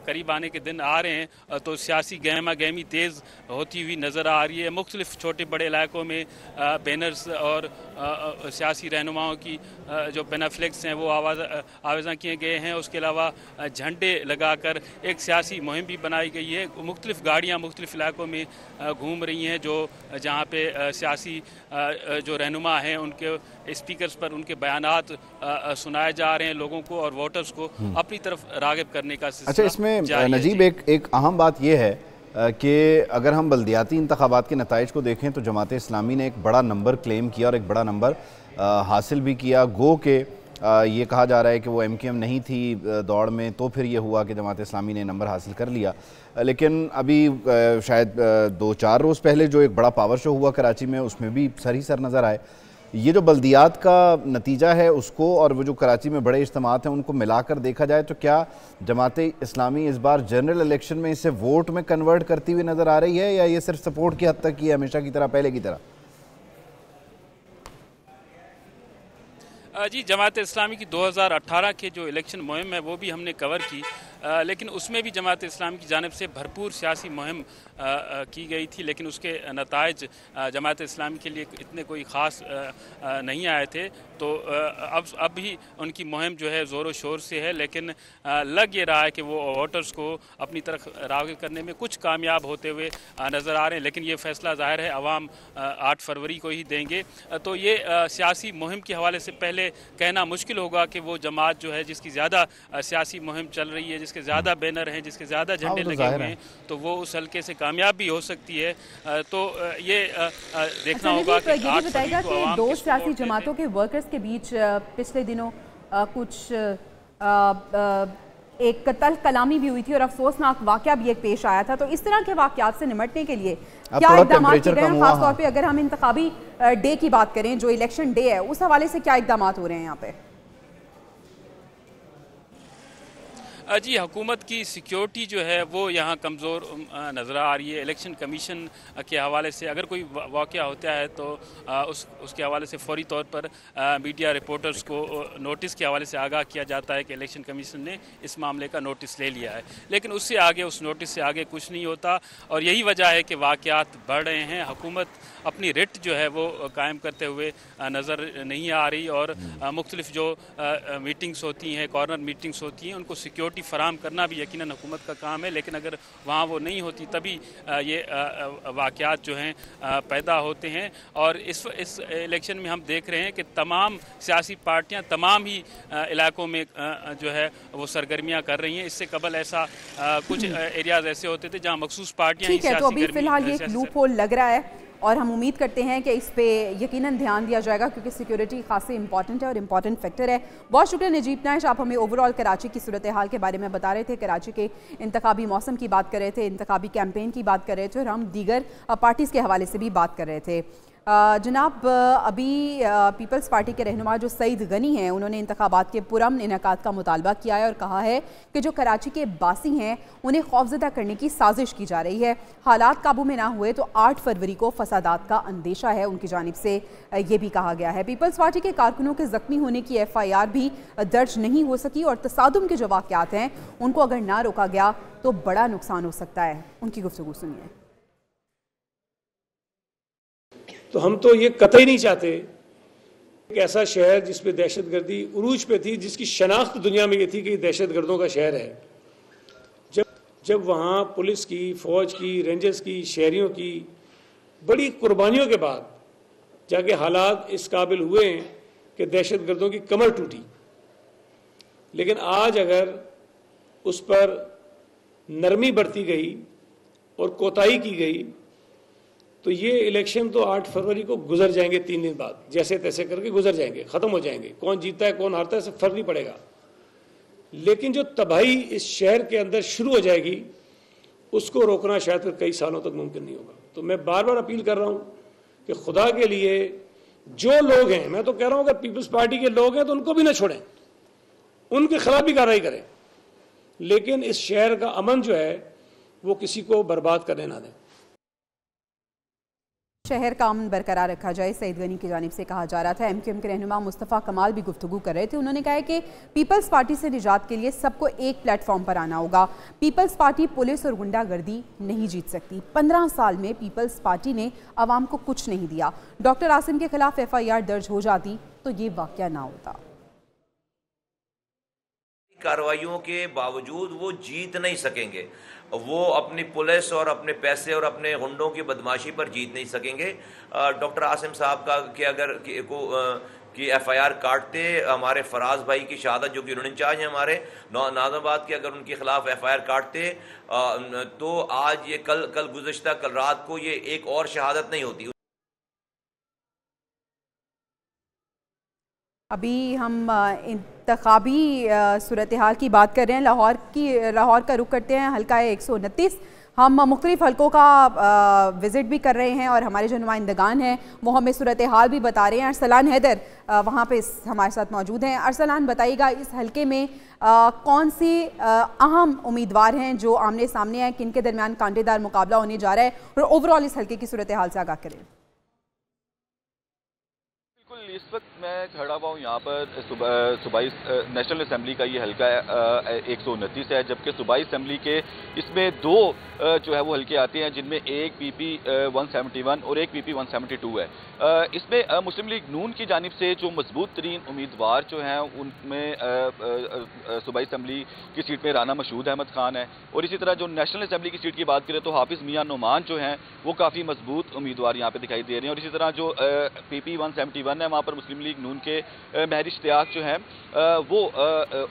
[SPEAKER 7] करीब आने के दिन आ रहे हैं तो सियासी गहमा गहमी तेज़ होती हुई नज़र आ रही है। मुख्तलिफ छोटे बड़े इलाकों में बैनर्स और सियासी रहनुमाओं की जो पेनाफ्लेक्स हैं वो आवेज़ा किए गए हैं। उसके अलावा झंडे लगाकर एक सियासी मुहिम भी बनाई गई है। मुख्तलिफ गाड़ियाँ मुख्तलिफ इलाकों में घूम रही हैं जो जहाँ पे सियासी जो रहनुमा हैं उनके स्पीकर्स पर उनके बयानात सुनाए जा रहे हैं लोगों को और वोटर्स को अपनी तरफ राग़िब करने का सिलसिला।
[SPEAKER 1] अच्छा, इसमें नजीब एक अहम बात यह है कि अगर हम बल्दियाती इंतखाबात के नताइज को देखें तो जमात इस्लामी ने एक बड़ा नंबर क्लेम किया और एक बड़ा नंबर हासिल भी किया। गो के ये कहा जा रहा है कि वो MQM नहीं थी दौड़ में, तो फिर ये हुआ कि जमात इस्लामी ने नंबर हासिल कर लिया। लेकिन अभी शायद 2-4 रोज़ पहले जो एक बड़ा पावर शो हुआ कराची में उसमें भी सर ही सर नज़र आए। ये जो बल्दियात का नतीजा है उसको और वो जो कराची में बड़े इज्तिमात हैं उनको मिलाकर देखा जाए तो क्या जमात इस्लामी इस बार जनरल इलेक्शन में इसे वोट में कन्वर्ट करती हुई नज़र आ रही है या ये सिर्फ सपोर्ट की हद तक ही है हमेशा की तरह, पहले की तरह?
[SPEAKER 7] जी, जमात इस्लामी की 2018 के जो इलेक्शन मुहिम है वो भी हमने कवर की, लेकिन उसमें भी जमात इस्लामी की जानिब से भरपूर सियासी मुहिम की गई थी, लेकिन उसके नताइज जमात इस्लामी के लिए इतने कोई ख़ास नहीं आए थे। तो अब भी उनकी मुहिम जो है ज़ोर शोर से है, लेकिन लग ये रहा है कि वो वोटर्स को अपनी तरफ राग़िब करने में कुछ कामयाब होते हुए नज़र आ रहे हैं। लेकिन ये फ़ैसला ज़ाहिर है अवाम 8 फरवरी को ही देंगे। तो ये सियासी मुहिम के हवाले से पहले कहना मुश्किल होगा कि वो जमात जो है जिसकी ज़्यादा सियासी मुहिम चल रही है, जिसके ज़्यादा बैनर हैं, जिसके ज़्यादा झंडे लगे हुए हैं, तो वो उस हल्के से कामयाब भी हो सकती है। तो ये देखना होगा कि
[SPEAKER 5] ये बताएगा कि 2 सियासी जमातों के वर्कर्स के बीच पिछले दिनों कुछ एक कत्ल कलामी भी हुई थी और अफसोसनाक वाक़या भी एक पेश आया था। तो इस तरह के वाक़यात से निमटने के लिए क्या इक़दाम किए गए हैं? खासतौर पे अगर हम इंतखाबी डे की बात करें, जो इलेक्शन डे है, उस हवाले से क्या इक़दाम हो रहे हैं यहाँ पे?
[SPEAKER 7] जी, हुकूमत की सिक्योरिटी जो है वो यहाँ कमज़ोर नज़र आ रही है। इलेक्शन कमीशन के हवाले से अगर कोई वाक़या होता है तो उसके हवाले से फ़ौरी तौर पर मीडिया रिपोर्टर्स को नोटिस के हवाले से आगाह किया जाता है कि इलेक्शन कमीशन ने इस मामले का नोटिस ले लिया है, लेकिन उससे आगे उस नोटिस से आगे कुछ नहीं होता और यही वजह है कि वाक़यात बढ़ रहे हैं। हुकूमत अपनी रिट जो है वो कायम करते हुए नज़र नहीं आ रही और मुख्तलिफ जो मीटिंग्स होती हैं, कॉर्नर मीटिंग्स होती हैं, उनको सिक्योरिटी फराम करना भी यकीनन हुकूमत का काम है, लेकिन अगर वहाँ वो नहीं होती तभी ये वाक़यात जो हैं पैदा होते हैं। और इस इलेक्शन में हम देख रहे हैं कि तमाम सियासी पार्टियां तमाम ही इलाकों में जो है वो सरगर्मियां कर रही हैं। इससे कबल ऐसा कुछ एरियाज ऐसे होते थे जहाँ मखसूस पार्टियां ही सियासी,
[SPEAKER 5] तो अभी फिलहाल ये एक लूप होल लग रहा है और हम उम्मीद करते हैं कि इस पे यकीनन ध्यान दिया जाएगा क्योंकि सिक्योरिटी खासी इंपॉर्टेंट है और इम्पॉर्टेंट फैक्टर है। बहुत शुक्रिया नजीब नाइश, आप हमें ओवरऑल कराची की सूरत हाल के बारे में बता रहे थे, कराची के इंतखाबी मौसम की बात कर रहे थे, इंतखाबी कैंपेन की बात कर रहे थे और हम दीगर पार्टीज़ के हवाले से भी बात कर रहे थे। जनाब, अभी पीपल्स पार्टी के रहनुमा जो सईद गनी हैं, उन्होंने इंतखाबात के पुरअमन इनेकाद का मुतालबा किया है और कहा है कि जो कराची के बासी हैं उन्हें खौफजदा करने की साजिश की जा रही है। हालात काबू में ना हुए तो 8 फरवरी को फसादात का अंदेशा है उनकी जानिब से, ये भी कहा गया है। पीपल्स पार्टी के कारकुनों के जख्मी होने की FIR भी दर्ज नहीं हो सकी और तसादुम के जो वाक़यात हैं उनको अगर ना रोका गया तो बड़ा नुकसान हो सकता है। उनकी गुफ्तगू सुनिए।
[SPEAKER 8] तो हम तो ये कतई नहीं चाहते एक ऐसा शहर जिसपे दहशतगर्दी उरूज पे थी, जिसकी शनाख्त दुनिया में ये थी कि दहशतगर्दों का शहर है, जब वहाँ पुलिस की, फौज की, रेंजर्स की, शहरियों की बड़ी कुर्बानियों के बाद जाके हालात इस काबिल हुए कि दहशतगर्दों की कमर टूटी। लेकिन आज अगर उस पर नरमी बरती गई और कोताही की गई तो ये इलेक्शन तो 8 फरवरी को गुजर जाएंगे, 3 दिन बाद जैसे तैसे करके गुजर जाएंगे, ख़त्म हो जाएंगे। कौन जीतता है कौन हारता है इससे फर्क नहीं पड़ेगा, लेकिन जो तबाही इस शहर के अंदर शुरू हो जाएगी उसको रोकना शायद फिर कई सालों तक मुमकिन नहीं होगा। तो मैं बार बार अपील कर रहा हूँ कि खुदा के लिए जो लोग हैं, मैं तो कह रहा हूँ अगर पीपल्स पार्टी के लोग हैं तो उनको भी ना छोड़ें, उनके खिलाफ भी कार्रवाई करें, लेकिन इस शहर का अमन जो है वो किसी को बर्बाद करने ना दें।
[SPEAKER 5] शहर का अमन बरकरार रखा जाए, सईद गनी की जानिब से कहा जा रहा था। MQM के रहनुमा मुस्तफ़ा कमाल भी गुफ्तगू कर रहे थे। उन्होंने कहा है कि पीपल्स पार्टी से निजात के लिए सबको एक प्लेटफॉर्म पर आना होगा। पीपल्स पार्टी पुलिस और गुंडागर्दी नहीं जीत सकती। 15 साल में पीपल्स पार्टी ने आवाम को कुछ नहीं दिया। डॉक्टर आसिम के खिलाफ FIR दर्ज हो जाती तो ये वाक़या ना होता।
[SPEAKER 9] कार्रवाइयों के बावजूद वो जीत नहीं सकेंगे, वो अपनी पुलिस और अपने पैसे और अपने गुंडों की बदमाशी पर जीत नहीं सकेंगे। डॉक्टर आसिम साहब का कि अगर कि FIR काटते हमारे फराज भाई की शहादत, जो कि यूनियन इंचार्ज हैं हमारे नाज़ाबाद के, अगर उनके खिलाफ FIR काटते तो आज ये कल गुज़श्ता कल रात को ये एक और शहादत नहीं होती।
[SPEAKER 5] अभी हम इंतखाबी सूरत हाल की बात कर रहे हैं। लाहौर का रुख करते हैं। हल्का है 129। हम मुख्तलिफ हल्कों का विज़िट भी कर रहे हैं और हमारे जो नुमाइंदगान हैं वो हमें सूरत हाल भी बता रहे हैं। अरसलान हैदर वहाँ पे हमारे साथ मौजूद हैं। अरसलान, बताइएगा इस हल्के में कौन सी अहम उम्मीदवार हैं जो आमने सामने हैं, किन के दरमियान कांटेदार मुकाबला होने जा रहा है, और ओवरऑल इस हल्के की सूरत हाल से आगाह करें।
[SPEAKER 10] इस वक्त मैं खड़ा हुआ हूँ यहाँ पर सूबाई नेशनल असम्बली का ये हल्का 129 है, जबकि सूबाई असम्बली के इसमें 2 जो है वो हल्के आते हैं, जिनमें एक PP 171 और एक PP 172 है। इसमें मुस्लिम लीग नून की जानिब से जो मजबूत तरीन उम्मीदवार जो हैं उनमें सूबाई असम्बली की सीट में राना मशहूद अहमद खान है, और इसी तरह जो नेशनल असम्बली की सीट की बात करें तो हाफिज़ मियाँ नुमान जो हैं वो काफ़ी मजबूत उम्मीदवार यहाँ पे दिखाई दे रहे हैं। और इसी तरह जो PP 171 है वहाँ पर मुस्लिम लीग नून के महर इश्तियाक जो हैं वो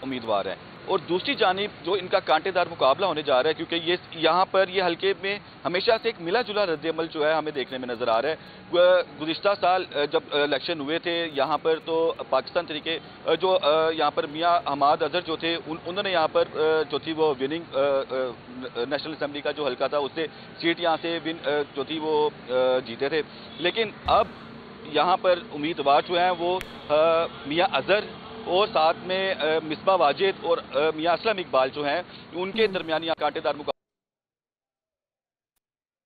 [SPEAKER 10] उम्मीदवार हैं। और दूसरी जानिब जो इनका कांटेदार मुकाबला होने जा रहा है, क्योंकि ये यहाँ पर ये हल्के में हमेशा से एक मिला जुला रद्द-ए-अमल जो है हमें देखने में नज़र आ रहा है। गुज़िश्ता साल जब इलेक्शन हुए थे यहाँ पर, तो पाकिस्तान तरीके जो यहाँ पर मियाँ हमाद अजहर जो थे उन्होंने यहाँ पर जो थी वो विनिंग नेशनल असम्बली का जो हल्का था उससे सीट यहाँ से विन जो थी वो जीते थे। लेकिन अब यहाँ पर उम्मीदवार जो हैं वो मियाँ अजहर और साथ में मिसबा वाजिद और मियाँ असलम इकबाल जो हैं उनके दरमियान यहाँ कांटेदार मुकाबला।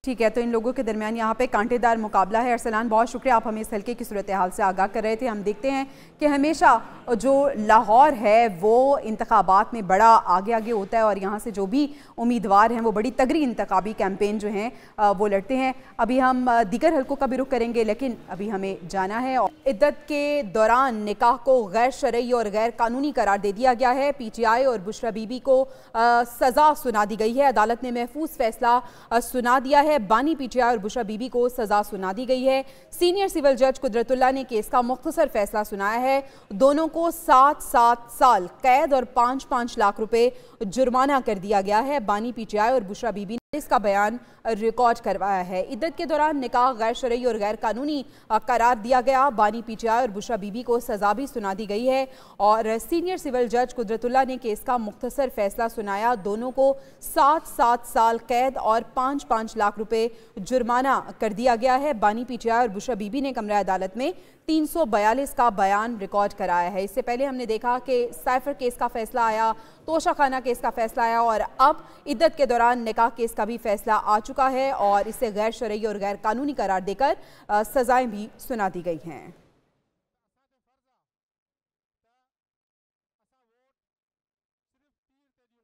[SPEAKER 5] ठीक है, तो इन लोगों के दरमियान यहाँ पे कांटेदार मुकाबला है। अरसलान, बहुत शुक्रिया, आप हमें इस हल्के की सूरत हाल से आगाह कर रहे थे। हम देखते हैं कि हमेशा जो लाहौर है वो इंतखाबात में बड़ा आगे आगे होता है और यहाँ से जो भी उम्मीदवार हैं वो बड़ी तगड़ी इंतखाबी कैंपेन जो हैं वो लड़ते हैं। अभी हम दीगर हल्कों का भी रुख करेंगे, लेकिन अभी हमें जाना है। इद्दत के दौरान निकाह को गैर शरई और गैर कानूनी करार दे दिया गया है। PTI और बुशरा बीबी को सज़ा सुना दी गई है। अदालत ने महफूज फैसला सुना दिया है। बानी PTI और बुशरा बीबी को सजा सुना दी गई है। सीनियर सिविल जज कुदरतुल्लाह ने केस का मुख्तसर फैसला सुनाया है। दोनों को 7-7 साल कैद और 5-5 लाख रुपए जुर्माना कर दिया गया है। बानी PTI और बुशरा बीबी इसका बयान रिकॉर्ड करवाया है। इद्दत के दौरान निकाह गैर शरई और गैर कानूनी करार दिया गया। बानी पीटीआई और बुशरा बीबी को सजा भी सुना दी गई है और सीनियर सिविल जज कुदरतुल्लाह ने केस का मुख्तसर फैसला सुनाया। दोनों को 7-7 साल कैद और 5-5 लाख रुपए जुर्माना कर दिया गया है। बानी पीटीआई और बुशरा बीबी ने कमरा अदालत में 342 का बयान रिकॉर्ड कराया है। इससे पहले हमने देखा कि साइफर केस का फैसला आया, तोशाखाना केस का फैसला आया और अब इद्दत के दौरान निकाह केस का भी फैसला आ चुका है और इसे गैर शरई और गैर कानूनी करार देकर सजाएं भी सुना दी गई हैं।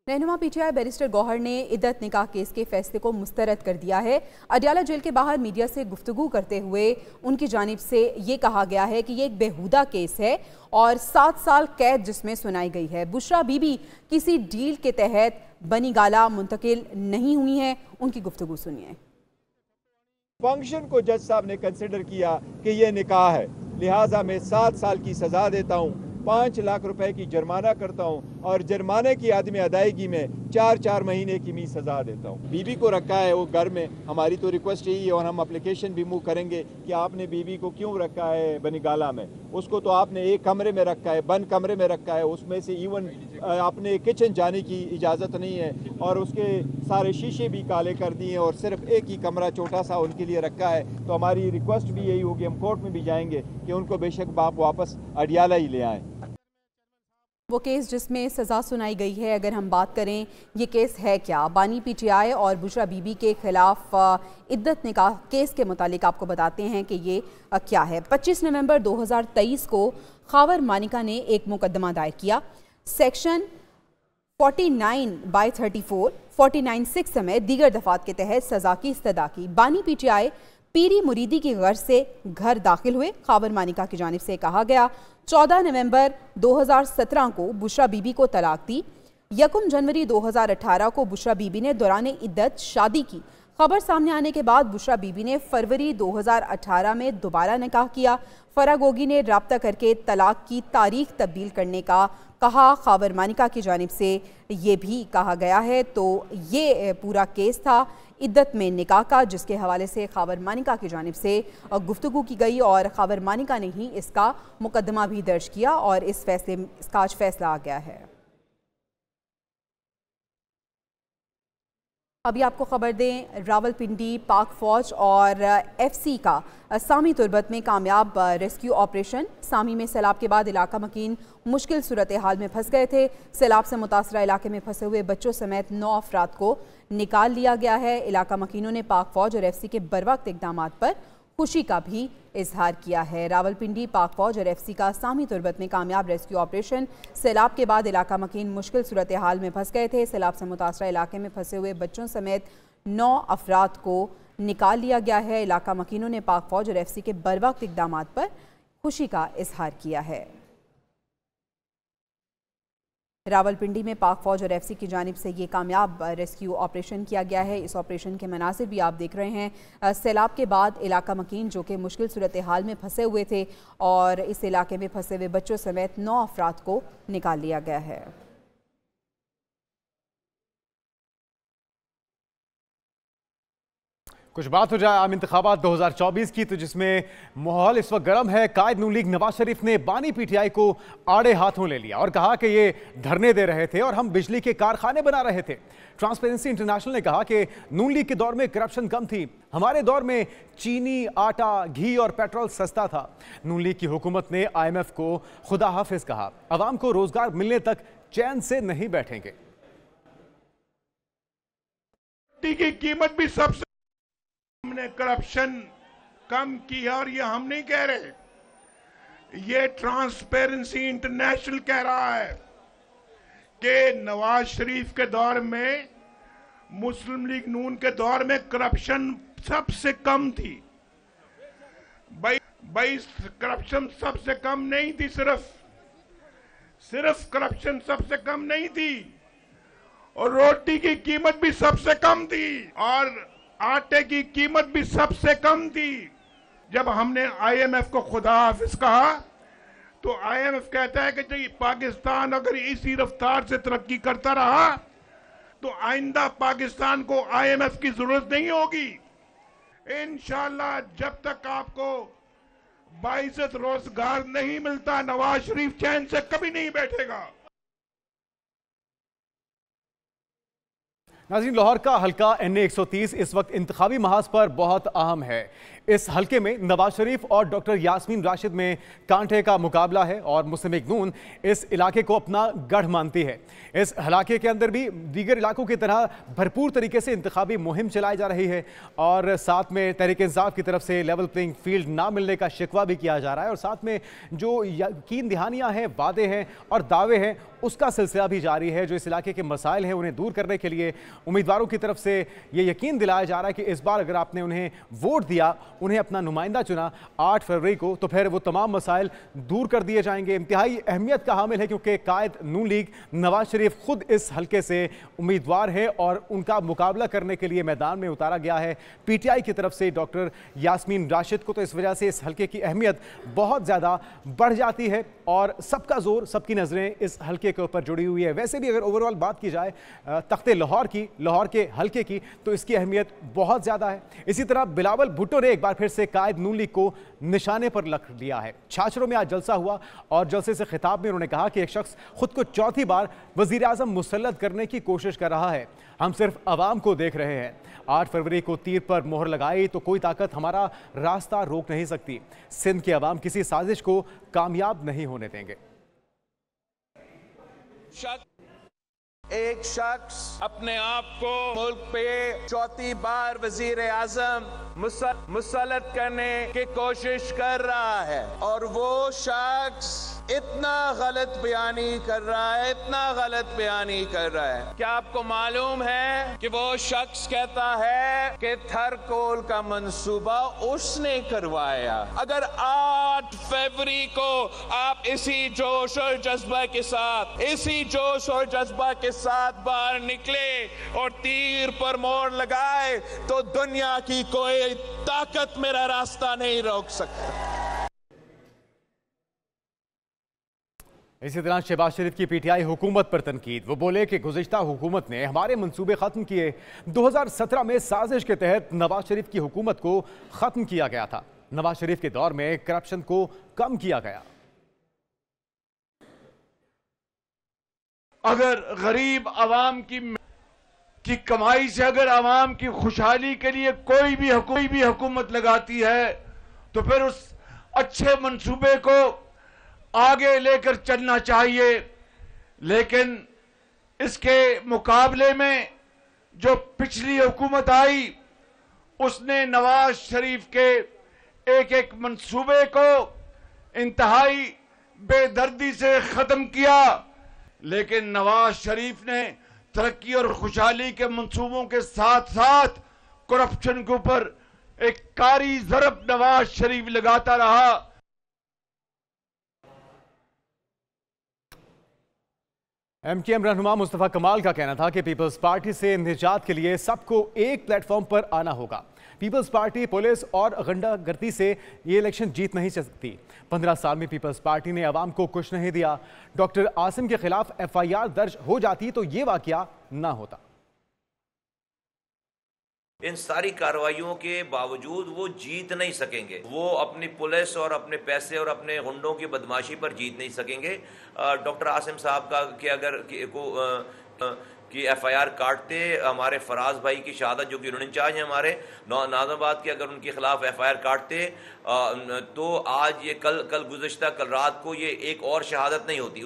[SPEAKER 5] रहनुमा पीटीआई बैरिस्टर गौहर ने इद्दत निकाह केस के फैसले को मुस्तरद कर दिया है। अडियाला जेल के बाहर मीडिया से गुफ्तगू करते हुए उनकी जानिब से ये कहा गया है कि ये एक बेहुदा केस है और 7 साल कैद जिसमें सुनाई गई है। बुशरा बीबी किसी डील के तहत बनी गाला मुंतकिल नहीं हुई हैं। उनकी गुफ्तगू सुनिए।
[SPEAKER 2] फंक्शन को जज साहब ने कंसिडर किया कि ये निकाह है, लिहाजा मैं 7 साल की सजा देता हूँ, 5 लाख रुपए की जुर्माना करता हूँ और जुर्माने की आदमी अदायगी में 4-4 महीने की मी सजा देता हूँ। बीबी को रखा है वो घर में, हमारी तो रिक्वेस्ट यही है और हम एप्लीकेशन भी मूव करेंगे कि आपने बीबी को क्यों रखा है बनीगाला में। उसको तो आपने एक कमरे में रखा है, बंद कमरे में रखा है, उसमें से इवन अपने किचन जाने की इजाज़त नहीं है और उसके सारे शीशे भी काले कर दिए और सिर्फ एक ही कमरा छोटा सा उनके लिए रखा है। तो हमारी रिक्वेस्ट भी यही होगी, हम कोर्ट में भी जाएंगे कि उनको बेशक बाप वापस अडियाला ही ले आएँ।
[SPEAKER 5] वो केस जिसमें सज़ा सुनाई गई है, अगर हम बात करें ये केस है क्या, बानी पीटीआई और बुशरा बीबी के खिलाफ इद्दत निकाह केस के मुतालिक आपको बताते हैं कि ये क्या है। 25 नवंबर 2023 को खावर मानिका ने एक मुकदमा दायर किया। सेक्शन 49/34, 49(6) समेत दीगर दफात के तहत सज़ा की इस्तदा की। बानी पीटीआई पीरी मुरीदी की गर्ज से घर दाखिल हुए। खावर मानिका की जानिब से कहा गया 14 नवंबर 2017 को बुशरा बीबी को तलाक दी। 1 जनवरी 2018 को बुशरा बीबी ने दौरान इद्दत शादी की। खबर सामने आने के बाद बुशरा बीबी ने फरवरी 2018 में दोबारा निकाह किया। फरागोगी ने राब्ता करके तलाक की तारीख तब्दील करने का कहा। खावर मानिका की जानिब से ये भी कहा गया है। तो ये पूरा केस था इद्दत में निकाह का, जिसके हवाले से खावर मानिका की जानिब से गुफ्तगू की गई और खावर मानिका ने ही इसका मुकदमा भी दर्ज किया और इसका आज फैसला आ गया है। अभी आपको खबर दें, रावलपिंडी पाक फौज और एफसी का सामी तुर्बत में कामयाब रेस्क्यू ऑपरेशन। सामी में सैलाब के बाद इलाका मकीन मुश्किल सूरत हाल में फंस गए थे। सैलाब से मुतासरा इलाके में फंसे हुए बच्चों समेत 9 अफराद को निकाल लिया गया है। इलाका मकीनों ने पाक फौज और एफसी के बरवक्त इक़दामात पर खुशी का भी इजहार किया है। रावलपिंडी पाक फौज और एफसी का सामी तुर्बत में कामयाब रेस्क्यू ऑपरेशन। सैलाब के बाद इलाका मकीन मुश्किल सूरत हाल में फंस गए थे। सैलाब से मुतासरा इलाके में फंसे हुए बच्चों समेत 9 अफराद को निकाल लिया गया है। इलाका मकीनों ने पाक फौज और एफसी के बरवक्त इक़दामात पर खुशी का इजहार किया है। रावलपिंडी में पाक फौज और एफसी की जानिब से ये कामयाब रेस्क्यू ऑपरेशन किया गया है। इस ऑपरेशन के मनासिर भी आप देख रहे हैं। सैलाब के बाद इलाका मकीन जो कि मुश्किल सूरत हाल में फंसे हुए थे और इस इलाके में फंसे हुए बच्चों समेत 9 अफराद को निकाल लिया गया है।
[SPEAKER 11] कुछ बात हो जाए आम इंतखाबात 2024 की, तो जिसमें माहौल इस वक्त गर्म है। कायद नून लीग नवाज शरीफ ने बानी पीटीआई को आड़े हाथों ले लिया और कहा कि ये धरने दे रहे थे और हम बिजली के कारखाने बना रहे थे। ट्रांसपेरेंसी इंटरनेशनल ने कहा कि नून लीग के दौर में करप्शन कम थी, हमारे दौर में चीनी, आटा, घी और पेट्रोल सस्ता था। नून लीग की हुकूमत ने IMF को खुदा हाफिज कहा, अवाम को रोजगार मिलने तक चैन से नहीं बैठेंगे।
[SPEAKER 3] की कीमत भी सबसे हमने करप्शन कम किया और ये हम नहीं कह रहे, ये ट्रांसपेरेंसी इंटरनेशनल कह रहा है कि नवाज शरीफ के दौर में, मुस्लिम लीग नून के दौर में करप्शन सबसे कम थी। भाई करप्शन सबसे कम नहीं थी, सिर्फ करप्शन सबसे कम नहीं थी और रोटी की कीमत भी सबसे कम थी और आटे की कीमत भी सबसे कम थी। जब हमने IMF को खुदा हाफिज कहा तो IMF कहता है कि पाकिस्तान अगर इसी रफ्तार से तरक्की करता रहा
[SPEAKER 12] तो आइंदा पाकिस्तान को IMF की जरूरत नहीं होगी। इंशाअल्लाह जब तक आपको बाइज्जत रोजगार नहीं मिलता, नवाज शरीफ चैन से कभी नहीं बैठेगा।
[SPEAKER 11] नाज़रीन, लाहौर का हल्का NA 130 इस वक्त इंतखाबी महाज पर बहुत अहम है। इस हल्के में नवाज शरीफ और डॉक्टर यास्मीन राशिद में कांटे का मुकाबला है और मुस्लिम लीग नून इस इलाके को अपना गढ़ मानती है। इस इलाके के अंदर भी दीगर इलाकों की तरह भरपूर तरीके से इंतखाबी मुहिम चलाई जा रही है और साथ में तहरीक इंसाफ की तरफ से लेवल प्लेइंग फील्ड ना मिलने का शिकवा भी किया जा रहा है और साथ में जो यकीन दहानियाँ हैं, वादे हैं और दावे हैं, उसका सिलसिला भी जारी है। जो इस इलाके के मसाइल हैं उन्हें दूर करने के लिए उम्मीदवारों की तरफ से ये यकीन दिलाया जा रहा है कि इस बार अगर आपने उन्हें वोट दिया, उन्हें अपना नुमाइंदा चुना 8 फरवरी को, तो फिर वो तमाम मसाइल दूर कर दिए जाएंगे। इंतहाई अहमियत का हामिल है क्योंकि कायद नून लीग नवाज शरीफ खुद इस हल्के से उम्मीदवार है और उनका मुकाबला करने के लिए मैदान में उतारा गया है PTI की तरफ से डॉक्टर यास्मीन राशिद को। तो इस वजह से इस हल्के की अहमियत बहुत ज़्यादा बढ़ जाती है और सबका जोर, सबकी नज़रें इस हल्के के ऊपर जुड़ी हुई है। वैसे भी अगर ओवरऑल बात की जाए तख्ते लाहौर की, लाहौर के हल्के की, तो इसकी अहमियत बहुत ज़्यादा है। इसी तरह बिलावल भुट्टो ने एक बार फिर से कायद नून लीग को निशाने पर रख लिया है। छाछरों में आज जलसा हुआ और जलसे से खिताब में उन्होंने कहा कि एक शख्स खुद को चौथी बार वजीर आजम मुसल्लत करने की कोशिश कर रहा है। हम सिर्फ आवाम को देख रहे हैं। 8 फरवरी को तीर पर मोहर लगाई तो कोई ताकत हमारा रास्ता रोक नहीं सकती। सिंध के अवाम किसी साजिश को कामयाब नहीं होने देंगे।
[SPEAKER 6] एक शख्स अपने आप को मुल्क पे चौथी बार वजीर आजम मुसल्लत करने की कोशिश कर रहा है और वो शख्स इतना गलत बयानी कर रहा है, इतना गलत बयानी कर रहा है। क्या आपको मालूम है कि वो शख्स कहता है कि थरकोल का मंसूबा उसने करवाया। अगर 8 फरवरी को आप इसी जोश और जज्बा के साथ, इसी जोश और जज्बा के साथ बाहर निकले और तीर पर मोहर लगाए तो दुनिया की कोई ताकत मेरा रास्ता नहीं रोक सकता।
[SPEAKER 11] इसी तरह शहबाज शरीफ की PTI हुकूमत पर तनकीद। वो बोले कि गुज़िश्ता हुकूमत ने हमारे मंसूबे ख़त्म किए। 2017 में साजिश के तहत नवाज शरीफ की हुकूमत को ख़त्म किया गया था। नवाज शरीफ के दौर में करप्शन को कम किया गया।
[SPEAKER 3] अगर गरीब आवाम की कमाई से अगर आवाम की खुशहाली के लिए कोई भी हुकूमत लगाती है तो फिर उस अच्छे मंसूबे को आगे लेकर चलना चाहिए। लेकिन इसके मुकाबले में जो पिछली हुकूमत आई उसने नवाज शरीफ के एक एक मंसूबे को इंतहाई बेदर्दी से खत्म किया। लेकिन नवाज शरीफ ने तरक्की और खुशहाली के मंसूबों के साथ साथ करप्शन के ऊपर एक कारी ज़रब नवाज शरीफ लगाता रहा।
[SPEAKER 11] MKM रहनुमा मुस्तफ़ा कमाल का कहना था कि पीपल्स पार्टी से निजात के लिए सबको एक प्लेटफॉर्म पर आना होगा। पीपल्स पार्टी पुलिस और गुंडागर्दी से ये इलेक्शन जीत नहीं सकती। 15 साल में पीपल्स पार्टी ने आवाम को कुछ नहीं दिया। डॉक्टर आसिम के खिलाफ FIR दर्ज हो जाती तो ये वाकया ना होता।
[SPEAKER 9] इन सारी कार्रवाइयों के बावजूद वो जीत नहीं सकेंगे। वो अपनी पुलिस और अपने पैसे और अपने गुंडों की बदमाशी पर जीत नहीं सकेंगे। डॉक्टर आसिम साहब का कि अगर कि FIR काटते हमारे फराज भाई की शहादत, जो कि यूनियन इंचार्ज हैं हमारे नाज़ाबाद के, अगर उनके खिलाफ FIR काटते तो आज ये कल गुज़िश्ता कल रात को ये एक और शहादत नहीं होती।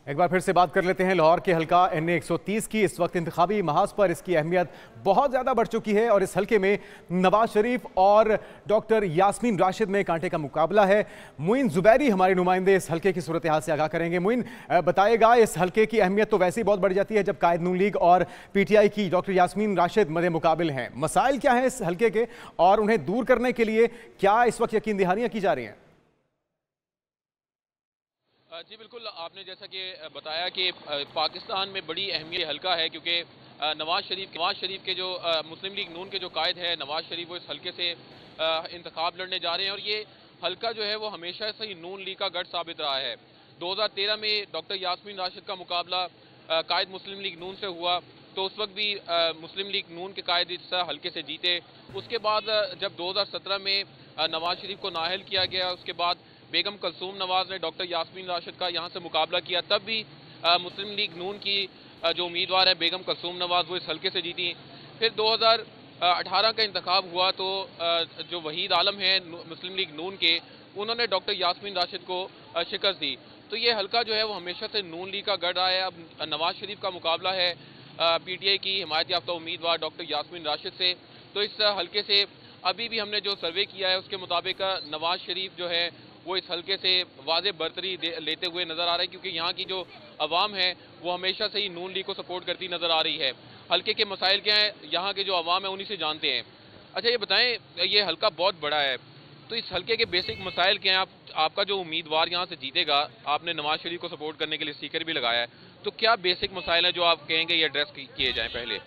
[SPEAKER 11] एक बार फिर से बात कर लेते हैं लाहौर के हल्का NA 130 की। इस वक्त इंतखाबी महाज पर इसकी अहमियत बहुत ज़्यादा बढ़ चुकी है और इस हल्के में नवाज शरीफ और डॉक्टर यास्मीन राशिद में कांटे का मुकाबला है। मुइन जुबैरी हमारे नुमाइंदे इस हल्के की सूरत हाल से आगाह करेंगे। मुइन, बताएगा, इस हल्के की अहमियत तो वैसे ही बहुत बढ़ जाती है जब कायद नून लीग और PTI की डॉक्टर यास्मीन राशिद मदे मुकाबिल हैं। मसाइल क्या हैं इस हल्के के और उन्हें दूर करने के लिए क्या इस वक्त यकीन दहानियाँ की जा रही हैं?
[SPEAKER 13] जी बिल्कुल, आपने जैसा कि बताया कि पाकिस्तान में बड़ी अहमियत हल्का है क्योंकि नवाज शरीफ के जो मुस्लिम लीग नून के जो कायद है नवाज शरीफ, वो इस हल्के से इंतखाब लड़ने जा रहे हैं और ये हल्का जो है वो हमेशा से ही नून लीग का गढ़ साबित रहा है। 2013 में डॉक्टर यास्मीन राशिद का मुकाबला कायद मुस्लिम लीग नून से हुआ, तो उस वक्त भी मुस्लिम लीग नून के कायद इस हल्के से जीते। उसके बाद जब 2017 में नवाज शरीफ को नाअहल किया गया, उसके बाद बेगम कलसूम नवाज ने डॉक्टर यास्मीन राशिद का यहाँ से मुकाबला किया, तब भी मुस्लिम लीग नून की जो उम्मीदवार है बेगम कलसूम नवाज वो इस हल्के से जीती। फिर 2018 का इंतखाब हुआ तो जो वहीद आलम है मुस्लिम लीग नून के, उन्होंने डॉक्टर यास्मीन राशिद को शिकस्त दी। तो ये हल्का जो है वो हमेशा से नून लीग का गढ़ रहा है। अब नवाज शरीफ का मुकाबला है पीटीआई की हिमायत याफ्ता उम्मीदवार डॉक्टर यास्मीन राशिद से। तो इस हल्के से अभी भी हमने जो सर्वे किया है उसके मुताबिक नवाज शरीफ जो है वो इस हल्के से वाज़ेह बरतरी लेते हुए नज़र आ रहा है, क्योंकि यहाँ की जो अवाम है वो हमेशा से ही नून लीग को सपोर्ट करती नज़र आ रही है। हल्के के मसाइल क्या हैं, यहाँ के जो अवाम है उन्हीं से जानते हैं। अच्छा, ये बताएं, ये हल्का बहुत बड़ा है, तो इस हल्के के बेसिक मसाइल क्या हैं? आपका जो उम्मीदवार यहाँ से जीतेगा, आपने नवाज शरीफ को सपोर्ट करने के लिए स्टिकर भी लगाया है, तो क्या बेसिक मसाइल हैं जो आप कहेंगे ये एड्रेस किए जाएँ? पहले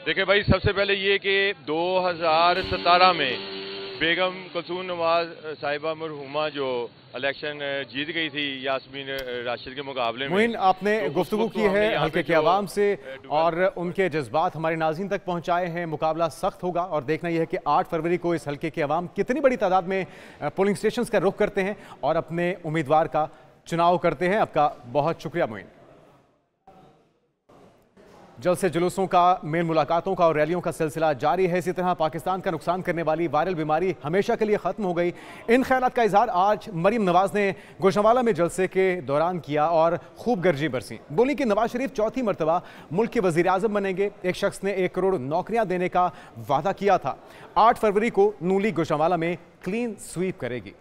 [SPEAKER 2] देखिए भाई, सबसे पहले ये कि 2017 में बेगम कलसूम नवाज साहिबा मरहुमा जो इलेक्शन जीत गई थी यास्मीन राशिद के मुकाबले में।
[SPEAKER 11] मोइन, आपने गुफ्तगू की है हल्के के अवाम से और उनके जज्बात हमारे नाज़रीन तक पहुंचाए हैं। मुकाबला सख्त होगा और देखना यह है कि 8 फरवरी को इस हल्के के अवाम कितनी बड़ी तादाद में पोलिंग स्टेशंस का रुख करते हैं और अपने उम्मीदवार का चुनाव करते हैं। आपका बहुत शुक्रिया मोइन। जल्द से जुलूसों का, मेल मुलाकातों का और रैलियों का सिलसिला जारी है। इसी तरह पाकिस्तान का नुकसान करने वाली वायरल बीमारी हमेशा के लिए ख़त्म हो गई। इन ख्यालात का इजहार आज मरीम नवाज ने गुजरांवाला में जलसे के दौरान किया और खूब गर्जी बरसी। बोली कि नवाज शरीफ चौथी मरतबा मुल्क के वज़ीर आज़म बनेंगे। एक शख्स ने 1 करोड़ नौकरियां देने का वादा किया था। 8 फरवरी को नून लीग गुजरांवाला में क्लीन स्वीप करेगी।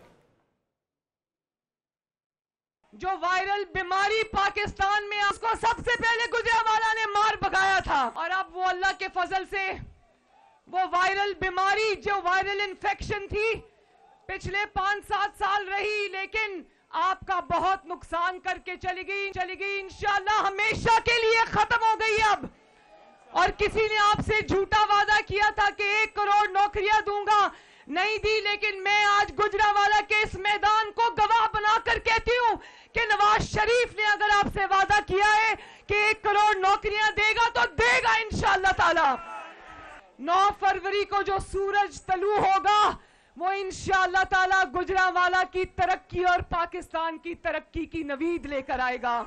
[SPEAKER 14] जो वायरल बीमारी पाकिस्तान में, उसको सबसे पहले गुजरांवाला ने मार भगाया था और अब वो अल्लाह के फजल से वो वायरल बीमारी, जो वायरल इन्फेक्शन थी, पिछले 5-7 साल रही लेकिन आपका बहुत नुकसान करके चली गई। इंशाल्लाह हमेशा के लिए खत्म हो गई अब। और किसी ने आपसे झूठा वादा किया था कि 1 करोड़ नौकरियां दूंगा, नहीं दी, लेकिन मैं आज गुजरांवाला के इस मैदान को गवाह बनाकर कहती हूं कि नवाज शरीफ ने अगर आपसे वादा किया है कि 1 करोड़ नौकरियां देगा तो देगा इंशाअल्लाह ताला। 9 फरवरी को जो सूरज तलू होगा वो इंशाअल्लाह ताला गुजरांवाला की तरक्की और पाकिस्तान की तरक्की की नवीद लेकर आएगा।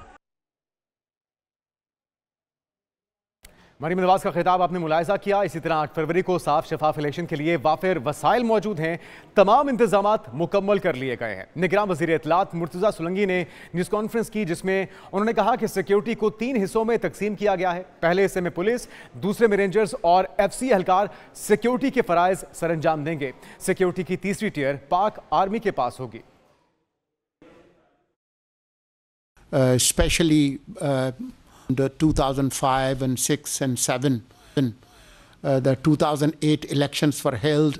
[SPEAKER 11] मरीम नवाज का खिताब आपने मुलायजा किया। इसी तरह 8 फरवरी को साफ शफाफ इलेक्शन के लिए वाफिर वसाइल मौजूद हैं। तमाम इंतजामात मुकम्मल कर लिए गए हैं। निगरान वज़ीर इत्तलात मुर्तज़ा सुलंगी ने न्यूज़ कॉन्फ्रेंस की, जिसमें उन्होंने कहा कि सिक्योरिटी को 3 हिस्सों में तकसीम किया गया है। पहले हिस्से में पुलिस, दूसरे में रेंजर्स और FC एहलकार सिक्योरिटी के फ़राइज़ सरअंजाम देंगे। सिक्योरिटी की तीसरी टियर पाक आर्मी के पास होगी।
[SPEAKER 15] The 2005 and 6 and 7, the 2008 elections were held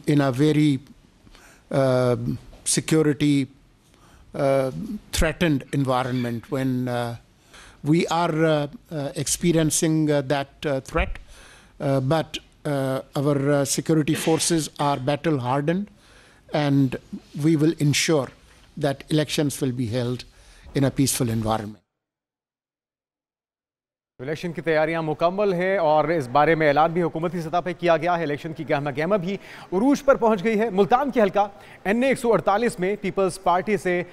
[SPEAKER 15] in a very security threatened environment when we are experiencing that threat, but our security forces are battle hardened and we will ensure that elections will be held in a peaceful environment.
[SPEAKER 11] Election की तैयारियां मुकम्मल है और इस बारे में ऐलान भी हुकूमती सतह पर किया गया है। इलेक्शन की गहमा भी उरूज पर पहुंच गई है। मुल्तान की हल्का NA 148 में पीपल्स पार्टी से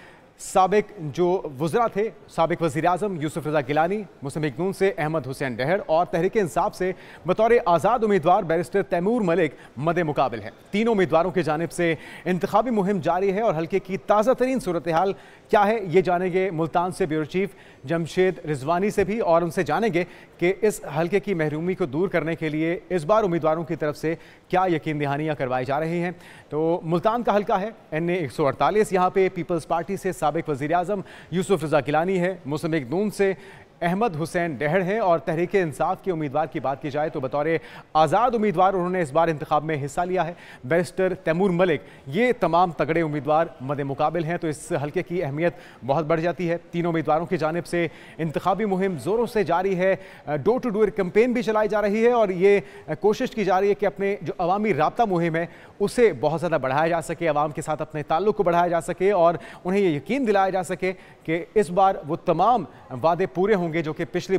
[SPEAKER 11] साबिक जो वज़रा थे, साबिक वज़ीर आज़म यूसुफ रज़ा गिलानी, मुस्लिम लीग नून से अहमद हुसैन डहर और तहरीक इंसाफ से बतौर आज़ाद उम्मीदवार बैरिस्टर तैमूर मलिक मद मुकाबिल हैं। तीनों उम्मीदवारों की जानिब से इंतखाबी मुहिम जारी है और हल्के की ताज़ा तरीन सूरत हाल क्या है ये जानेंगे मुल्तान से ब्यूरो चीफ जमशेद रिजवानी से भी, और उनसे जानेंगे कि इस हल्के की महरूमी को दूर करने के लिए इस बार उम्मीदवारों की तरफ से क्या यकीन दहानियाँ करवाई जा रही हैं। तो मुल्तान का हल्का है NA 148, यहाँ पे पीपल्स पार्टी से साबिक वज़ीर आज़म यूसुफ रज़ा गिलानी है, मुस्लिम लीग नून से अहमद हुसैन डहड़ हैं और तहरीक इंसाफ के उम्मीदवार की बात की जाए तो बतौर आज़ाद उम्मीदवार उन्होंने इस बार इंतखाब में हिस्सा लिया है। बैरिस्टर तैमूर मलिक, ये तमाम तगड़े उम्मीदवार मद मुकाबिल हैं, तो इस हल्के की अहमियत बहुत बढ़ जाती है। तीनों उम्मीदवारों की जानिब से इंतखाबी मुहिम ज़ोरों से जारी है, डोर टू डोर कैंपेन भी चलाई जा रही है और ये कोशिश की जा रही है कि अपने जो अवामी राब्ता मुहिम है उसे बहुत ज़्यादा बढ़ाया जा सके, अवाम के साथ अपने ताल्लुक़ को बढ़ाया जा सके और उन्हें ये यकीन दिलाया जा सके कि इस बार वो तमाम वादे पूरे होंगे जो कि पिछले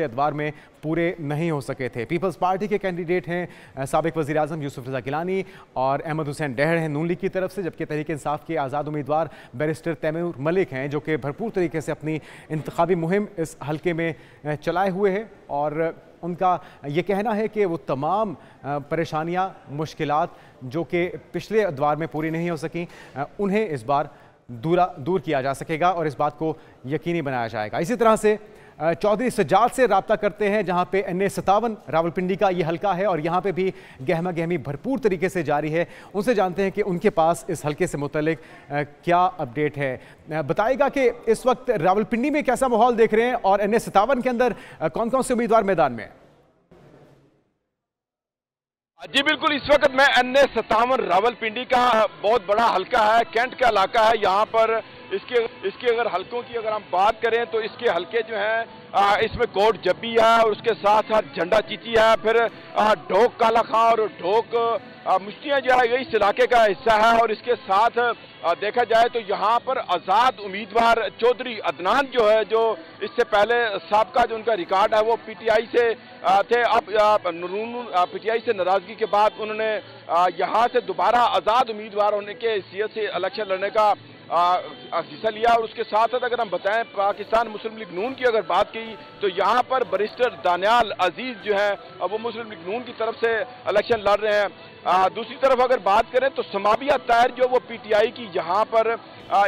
[SPEAKER 11] एतवार में पूरे नहीं हो सके थे। पीपल्स पार्टी के कैंडिडेट हैं साबिक वज़ीर आज़म यूसुफ रज़ा गिलानी और अहमद हुसैन डहड़ हैं नून लीग की तरफ से, जबकि तहरीक इंसाफ के आज़ाद उम्मीदवार बैरिस्टर तैमूर मलिक हैं जो कि भरपूर तरीके से अपनी इंतखाबी मुहिम इस हल्के में चलाए हुए हैं और उनका ये कहना है कि वो तमाम परेशानियां, मुश्किलात जो कि पिछले एतवार में पूरी नहीं हो सकी, उन्हें इस बार दूर किया जा सकेगा और इस बात को यकीनी बनाया जाएगा। इसी तरह से चौधरी सज्जाद से रब्ता करते हैं जहां पे NA57 रावलपिंडी का ये हल्का है और यहां पे भी गहमा गहमी भरपूर तरीके से जारी है। उनसे जानते हैं कि उनके पास इस हल्के से मुतल्लिक क्या अपडेट है। बताएगा कि इस वक्त रावलपिंडी में कैसा माहौल देख रहे हैं और NA57 के अंदर कौन कौन से उम्मीदवार मैदान में हैं।
[SPEAKER 16] जी बिल्कुल, इस वक्त मैं NA57 रावलपिंडी का बहुत बड़ा हल्का है, कैंट का इलाका है। यहाँ पर इसके अगर हल्कों की अगर हम बात करें तो इसके हल्के जो हैं इसमें कोट जब्बी है और उसके साथ साथ झंडा चीची है, फिर ढोक काला खां और ढोक मुश्तियाँ जो है इस इलाके का हिस्सा है। और इसके साथ देखा जाए तो यहाँ पर आज़ाद उम्मीदवार चौधरी अदनान जो है, जो इससे पहले साबका जो उनका रिकॉर्ड है वो PTI से थे, अब PTI से नाराजगी के बाद उन्होंने यहाँ से दोबारा आज़ाद उम्मीदवार होने के हैसियत से इलेक्शन लड़ने का हिस्सा लिया। और उसके साथ साथ अगर हम बताएं पाकिस्तान मुस्लिम लीग नून की अगर बात की तो यहाँ पर बैरिस्टर दानियाल अजीज जो है वो मुस्लिम लीग नून की तरफ से इलेक्शन लड़ रहे हैं। दूसरी तरफ अगर बात करें तो समाबिया ताहिर जो वो PTI की यहाँ पर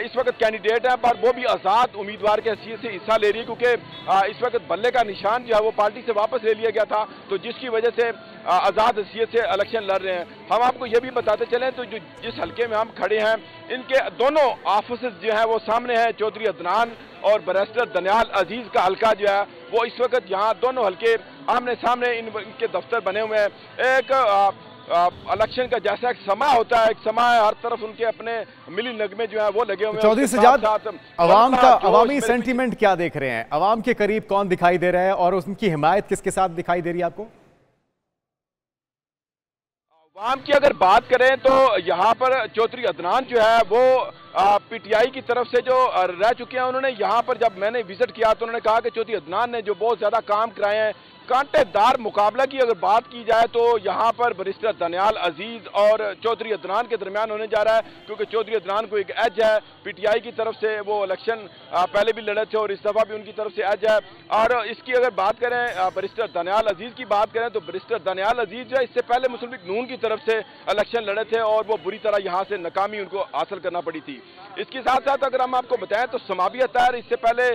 [SPEAKER 16] इस वक्त कैंडिडेट है, पर वो भी आज़ाद उम्मीदवार के हैसियत से हिस्सा ले रही है क्योंकि इस वक्त बल्ले का निशान जो है वो पार्टी से वापस ले लिया गया था, तो जिसकी वजह से आज़ाद हैसियत से इलेक्शन लड़ रहे हैं। हम आपको ये भी बताते चलें तो जो जिस हल्के में हम खड़े हैं इनके दोनों ऑफिस जो हैं वो सामने हैं। चौधरी अदनान और बैरिस्टर दानियाल अजीज का हल्का जो है वो इस वक्त यहाँ दोनों हल्के आमने सामने इनके दफ्तर बने हुए हैं। एक इलेक्शन का जैसा एक समय होता है, एक समय हर तरफ उनके अपने मिली नगमे जो है वो लगे हुए हैं।
[SPEAKER 11] चौधरी सज्जाद, अवाम का अवामी सेंटीमेंट क्या देख रहे हैं? अवाम के करीब कौन दिखाई दे रहा है और उनकी हिमायत किसके साथ दिखाई दे रही है आपको?
[SPEAKER 16] अवाम की अगर बात करें तो यहाँ पर चौधरी अदनान जो है वो PTI की तरफ से जो रह चुके हैं, उन्होंने यहाँ पर जब मैंने विजिट किया तो उन्होंने कहा कि चौधरी अदनान ने जो बहुत ज्यादा काम कराए हैं। कांटेदार मुकाबला की अगर बात की जाए तो यहाँ पर बैरिस्टर दानियाल अजीज और चौधरी अदनान के दरमियान होने जा रहा है, क्योंकि चौधरी अदनान को एक एज है, PTI की तरफ से वो इलेक्शन पहले भी लड़े थे और इस दफा भी उनकी तरफ से एज है। और इसकी अगर बात करें बैरिस्टर दानियाल अजीज की बात करें तो बैरिस्टर दानियाल अजीज जो है इससे पहले मुस्लिम लीग नून की तरफ से इलेक्शन लड़े थे और वो बुरी तरह यहाँ से नाकामी उनको हासिल करना पड़ी थी। इसके साथ साथ अगर हम आपको बताएं तो समाबिया ताहिर इससे पहले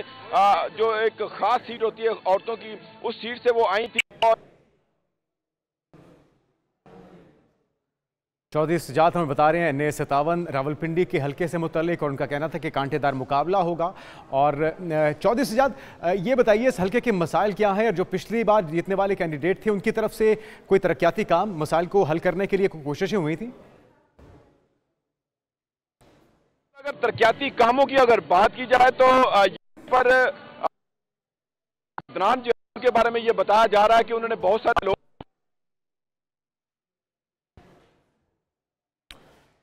[SPEAKER 16] जो एक खास सीट होती है औरतों की, उस सीट से वो आई थी। और
[SPEAKER 11] चौधरी सज्जाद हमें बता रहे हैं NA57 रावलपिंडी के हल्के से मुतल्लिक और उनका कहना था कि कांटेदार मुकाबला होगा। और चौधरी सज्जाद ये बताइए इस हल्के के मसाइल क्या हैं और जो पिछली बार जीतने वाले कैंडिडेट थे उनकी तरफ से कोई तरक्याती काम मसाइल को हल करने के लिए कोई कोशिशें हुई थी?
[SPEAKER 16] अगर तरक्याती कामों की अगर बात की जाए तो यहाँ पर अदनान जो के बारे में ये बताया जा रहा है कि उन्होंने बहुत सारे लोग।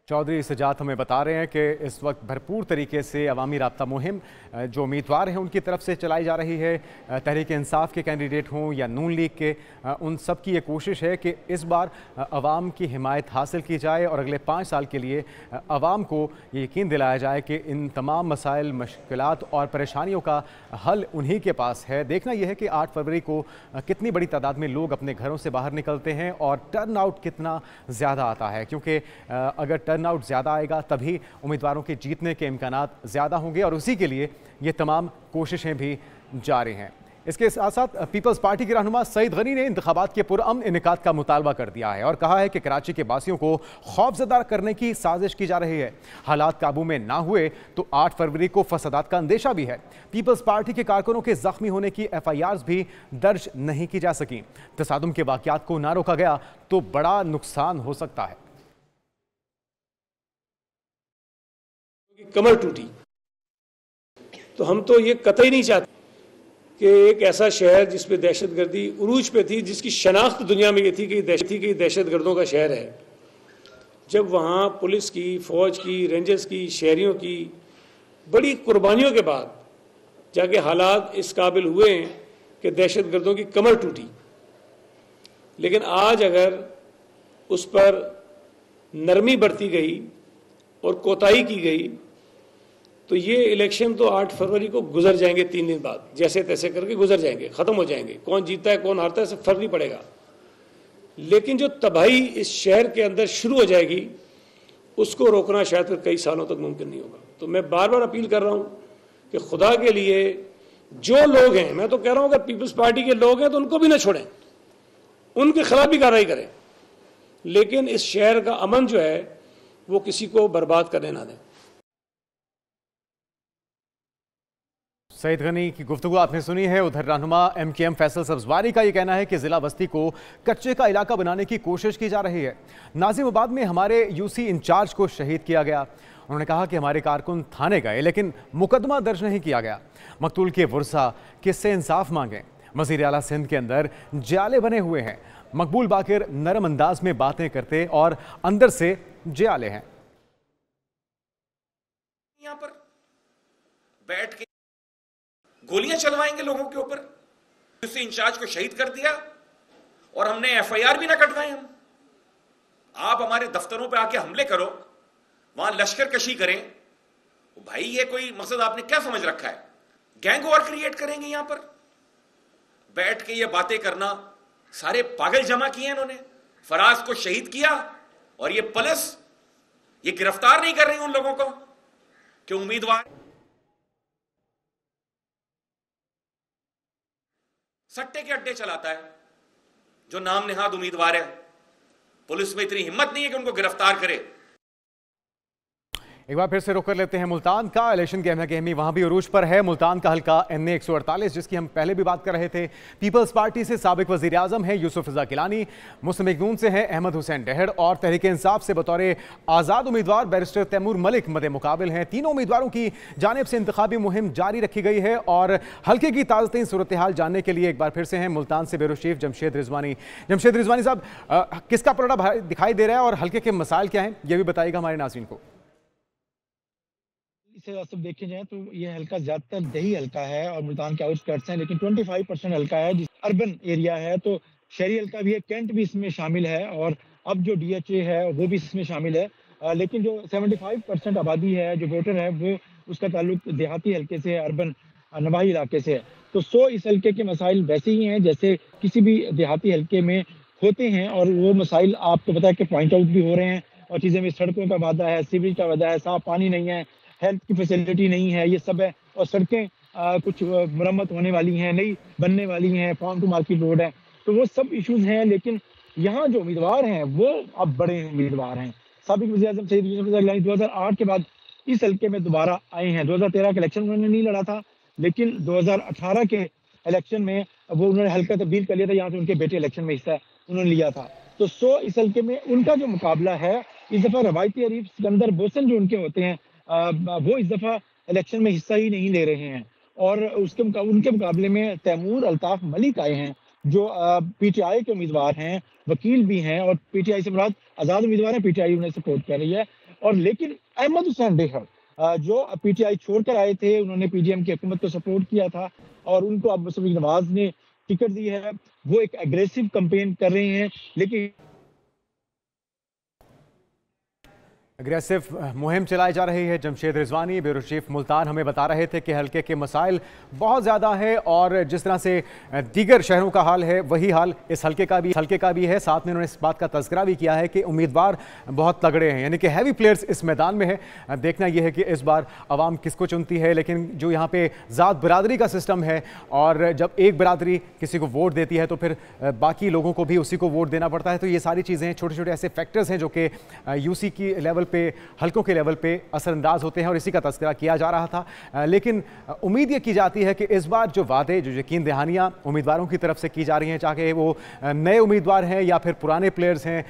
[SPEAKER 11] चौधरी सज्जाद हमें बता रहे हैं कि इस वक्त भरपूर तरीके से अवामी राब्ता मुहिम जो उम्मीदवार हैं उनकी तरफ से चलाई जा रही है, तहरीक इंसाफ के कैंडिडेट हों या नून लीग के, उन सब की ये कोशिश है कि इस बार अवाम की हिमायत हासिल की जाए और अगले 5 साल के लिए अवाम को ये यकीन दिलाया जाए कि इन तमाम मसाइल, मुश्किलात और परेशानियों का हल उन्हीं के पास है। देखना यह है कि 8 फरवरी को कितनी बड़ी तादाद में लोग अपने घरों से बाहर निकलते हैं और टर्न आउट कितना ज़्यादा आता है, क्योंकि अगर टर्न आउट ज़्यादा आएगा तभी उम्मीदवारों के जीतने के इम्कानात ज़्यादा होंगे और उसी के लिए ये तमाम कोशिशें भी जारी हैं। इसके साथ साथ पीपल्स पार्टी के रहनुमा सईद गनी ने इंतखाबात के पुरअमन इनेकाद का मुतालबा कर दिया है और कहा है कि कराची के बासियों को खौफजदा करने की साजिश की जा रही है। हालात काबू में ना हुए तो 8 फरवरी को फसादात का अंदेशा भी है। पीपल्स पार्टी के कारकुनों के जख्मी होने की FIRs भी दर्ज नहीं की जा सकी। तसादुम के वाकयात को ना रोका गया तो बड़ा नुकसान हो सकता है।
[SPEAKER 8] कमर टूटी तो हम तो ये कतई नहीं चाहते कि एक ऐसा शहर जिसमें दहशतगर्दी उरूज पे थी, जिसकी शनाख्त दुनिया में ये थी कि दहशतगर्दों का शहर है, जब वहाँ पुलिस की, फौज की, रेंजर्स की, शहरियों की बड़ी कुर्बानियों के बाद जाके हालात इस काबिल हुए हैं कि दहशतगर्दों की कमर टूटी। लेकिन आज अगर उस पर नरमी बरती गई और कोताही की गई तो ये इलेक्शन तो 8 फरवरी को गुजर जाएंगे, 3 दिन बाद जैसे तैसे करके गुजर जाएंगे, खत्म हो जाएंगे। कौन जीतता है कौन हारता है इससे फर्क नहीं पड़ेगा। लेकिन जो तबाही इस शहर के अंदर शुरू हो जाएगी उसको रोकना शायद फिर कई सालों तक मुमकिन नहीं होगा। तो मैं बार बार अपील कर रहा हूं कि खुदा के लिए जो लोग हैं, मैं तो कह रहा हूं अगर पीपल्स पार्टी के लोग हैं तो उनको भी ना छोड़ें, उनके खिलाफ भी कार्रवाई करें, लेकिन इस शहर का अमन जो है वो किसी को बर्बाद करने ना दें।
[SPEAKER 11] सईद गनी की गुफ्तगू आपने सुनी है। उधर रहनुमा MKM फैसल सब्जवारी का ये कहना है कि जिला बस्ती को कच्चे का इलाका बनाने की कोशिश की जा रही है। नाजिमाबाद में हमारे UC इंचार्ज को शहीद किया गया। उन्होंने कहा कि हमारे कारकुन थाने गए लेकिन मुकदमा दर्ज नहीं किया गया। मकतूल के वर्सा किससे इंसाफ मांगे। वज़ीर आला सिंध के अंदर जाले बने हुए हैं। मकबूल बाकिर नरम अंदाज में बातें करते और अंदर से जाले हैं।
[SPEAKER 17] यहाँ पर बैठ के गोलियां चलवाएंगे लोगों के ऊपर। उससे इंचार्ज को शहीद कर दिया और हमने FIR भी ना कटवाए। हम आप हमारे दफ्तरों पे आके हमले करो, वहां लश्कर कशी करें, भाई ये कोई मकसद आपने क्या समझ रखा है? गैंग वॉर क्रिएट करेंगे यहां पर बैठ के ये बातें करना। सारे पागल जमा किए इन्होंने। फराज को शहीद किया और ये पुलिस ये गिरफ्तार नहीं कर रही उन लोगों को कि उम्मीदवार सट्टे के अड्डे चलाता है जो नाम नेहाद उम्मीदवार है। पुलिस में इतनी हिम्मत नहीं है कि उनको गिरफ्तार करे।
[SPEAKER 11] एक बार फिर से रुक कर लेते हैं मुल्तान का। इलेक्शन की गहमी वहां भी उरूज पर है। मुल्तान का हल्का NA 148 जिसकी हम पहले भी बात कर रहे थे। पीपल्स पार्टी से साबिक वजीर आजम है यूसुफ रजा गिलानी, मुस्लिम लीग नून से है अहमद हुसैन डहड़ और तहरीक इंसाफ से बतौर आज़ाद उम्मीदवार बैरिस्टर तैमूर मलिक मद मुकाबिल हैं। तीनों उम्मीदवारों की जानिब से इंतखाबी मुहिम जारी रखी गई है और हल्के की ताज़ा सूरत हाल जानने के लिए एक बार फिर से हैं मुल्तान से बेरुशीफ जमशेद रिजवानी। जमशेद रिजवानी साहब, किसका पलड़ा दिखाई दे रहा है और हल्के के मसाइल क्या हैं ये भी बताइएगा हमारे नाज़रीन को।
[SPEAKER 18] इसे सब देखे जाए तो ये हल्का ज्यादातर दही हल्का है और मुल्तान के आउटस्कर्ट्स हैं, लेकिन 25% हल्का है जिस अर्बन एरिया है, तो शहरी हल्का भी है, कैंट भी इसमें शामिल है और अब जो DHA है वो भी इसमें शामिल है। लेकिन जो 75% आबादी है, जो वोटर है, वो उसका ताल्लुक देहाती हल्के से है, अर्बन नवाही इलाके से है। तो 100 इस हल्के के मसाइल वैसे ही हैं जैसे किसी भी देहाती हल्के में होते हैं और वो मसाइल आपको पता है कि पॉइंट आउट भी हो रहे हैं और चीज़ें में सड़कों का वादा है, सीवरेज का वादा है, साफ पानी नहीं है, हेल्थ की फैसिलिटी नहीं है, ये सब है। और सड़कें कुछ मरम्मत होने वाली हैं, नई बनने वाली हैं, फार्म टू मार्केट रोड है, तो वो सब इश्यूज हैं। लेकिन यहाँ जो उम्मीदवार हैं वो अब बड़े उम्मीदवार हैं। साबिक वज़ीर आज़म सईद यूसुफ रज़ा गिलानी 2008 के बाद इस हल्के में दोबारा आए हैं। 2013 के इलेक्शन उन्होंने नहीं लड़ा था, लेकिन 2018 के इलेक्शन में वो उन्होंने हल्का तब्दील कर लिया था। यहाँ से उनके बेटे इलेक्शन में हिस्सा उन्होंने लिया था। तो 100 इस हल्के में उनका जो मुकाबला है, इस दफ़ा रवायती हरीफ सिकंदर बोसन जो उनके होते हैं वो इस दफ़ा इलेक्शन में हिस्सा ही नहीं ले रहे हैं और उनके मुकाबले में तैमूर अल्ताफ मलिक आए हैं जो PTI के उम्मीदवार हैं, वकील भी हैं और PTI से मुराद आज़ाद उम्मीदवार हैं, PTI उन्हें सपोर्ट कर रही है। और लेकिन अहमद हुसैन डहड़ जो PTI छोड़कर आए थे, उन्होंने PDM की हुकूमत को सपोर्ट किया था और उनको अब मुस्लिम लीग नवाज ने टिकट दी है। वो एक एग्रेसिव कैंपेन कर रहे हैं। लेकिन
[SPEAKER 11] अग्रेसिव मुहिम चलाई जा रही है। जमशेद रिजवानी, ब्यूरो चीफ मुल्तान, हमें बता रहे थे कि हल्के के मसाइल बहुत ज़्यादा है और जिस तरह से दीगर शहरों का हाल है वही हाल इस हल्के का भी है। साथ में उन्होंने इस बात का तज़किरा भी किया है कि उम्मीदवार बहुत तगड़े हैं, यानी कि हैवी प्लेयर्स इस मैदान में है। देखना यह है कि इस बार आवाम किसको चुनती है, लेकिन जो यहाँ पे ज़ात बरादरी का सिस्टम है और जब एक बरादरी किसी को वोट देती है तो फिर बाकी लोगों को भी उसी को वोट देना पड़ता है। तो ये सारी चीज़ें छोटे छोटे ऐसे फैक्टर्स हैं जो कि यूसी की लेवल पे, हल्कों के लेवल पे असरअंदाज होते हैं और इसी का तज़किरा किया जा रहा था। लेकिन उम्मीद ये की जाती है कि इस बार जो वादे, जो यकीन दहानियाँ उम्मीदवारों की तरफ से की जा रही हैं, चाहे वो नए उम्मीदवार हैं या फिर पुराने प्लेयर्स हैं,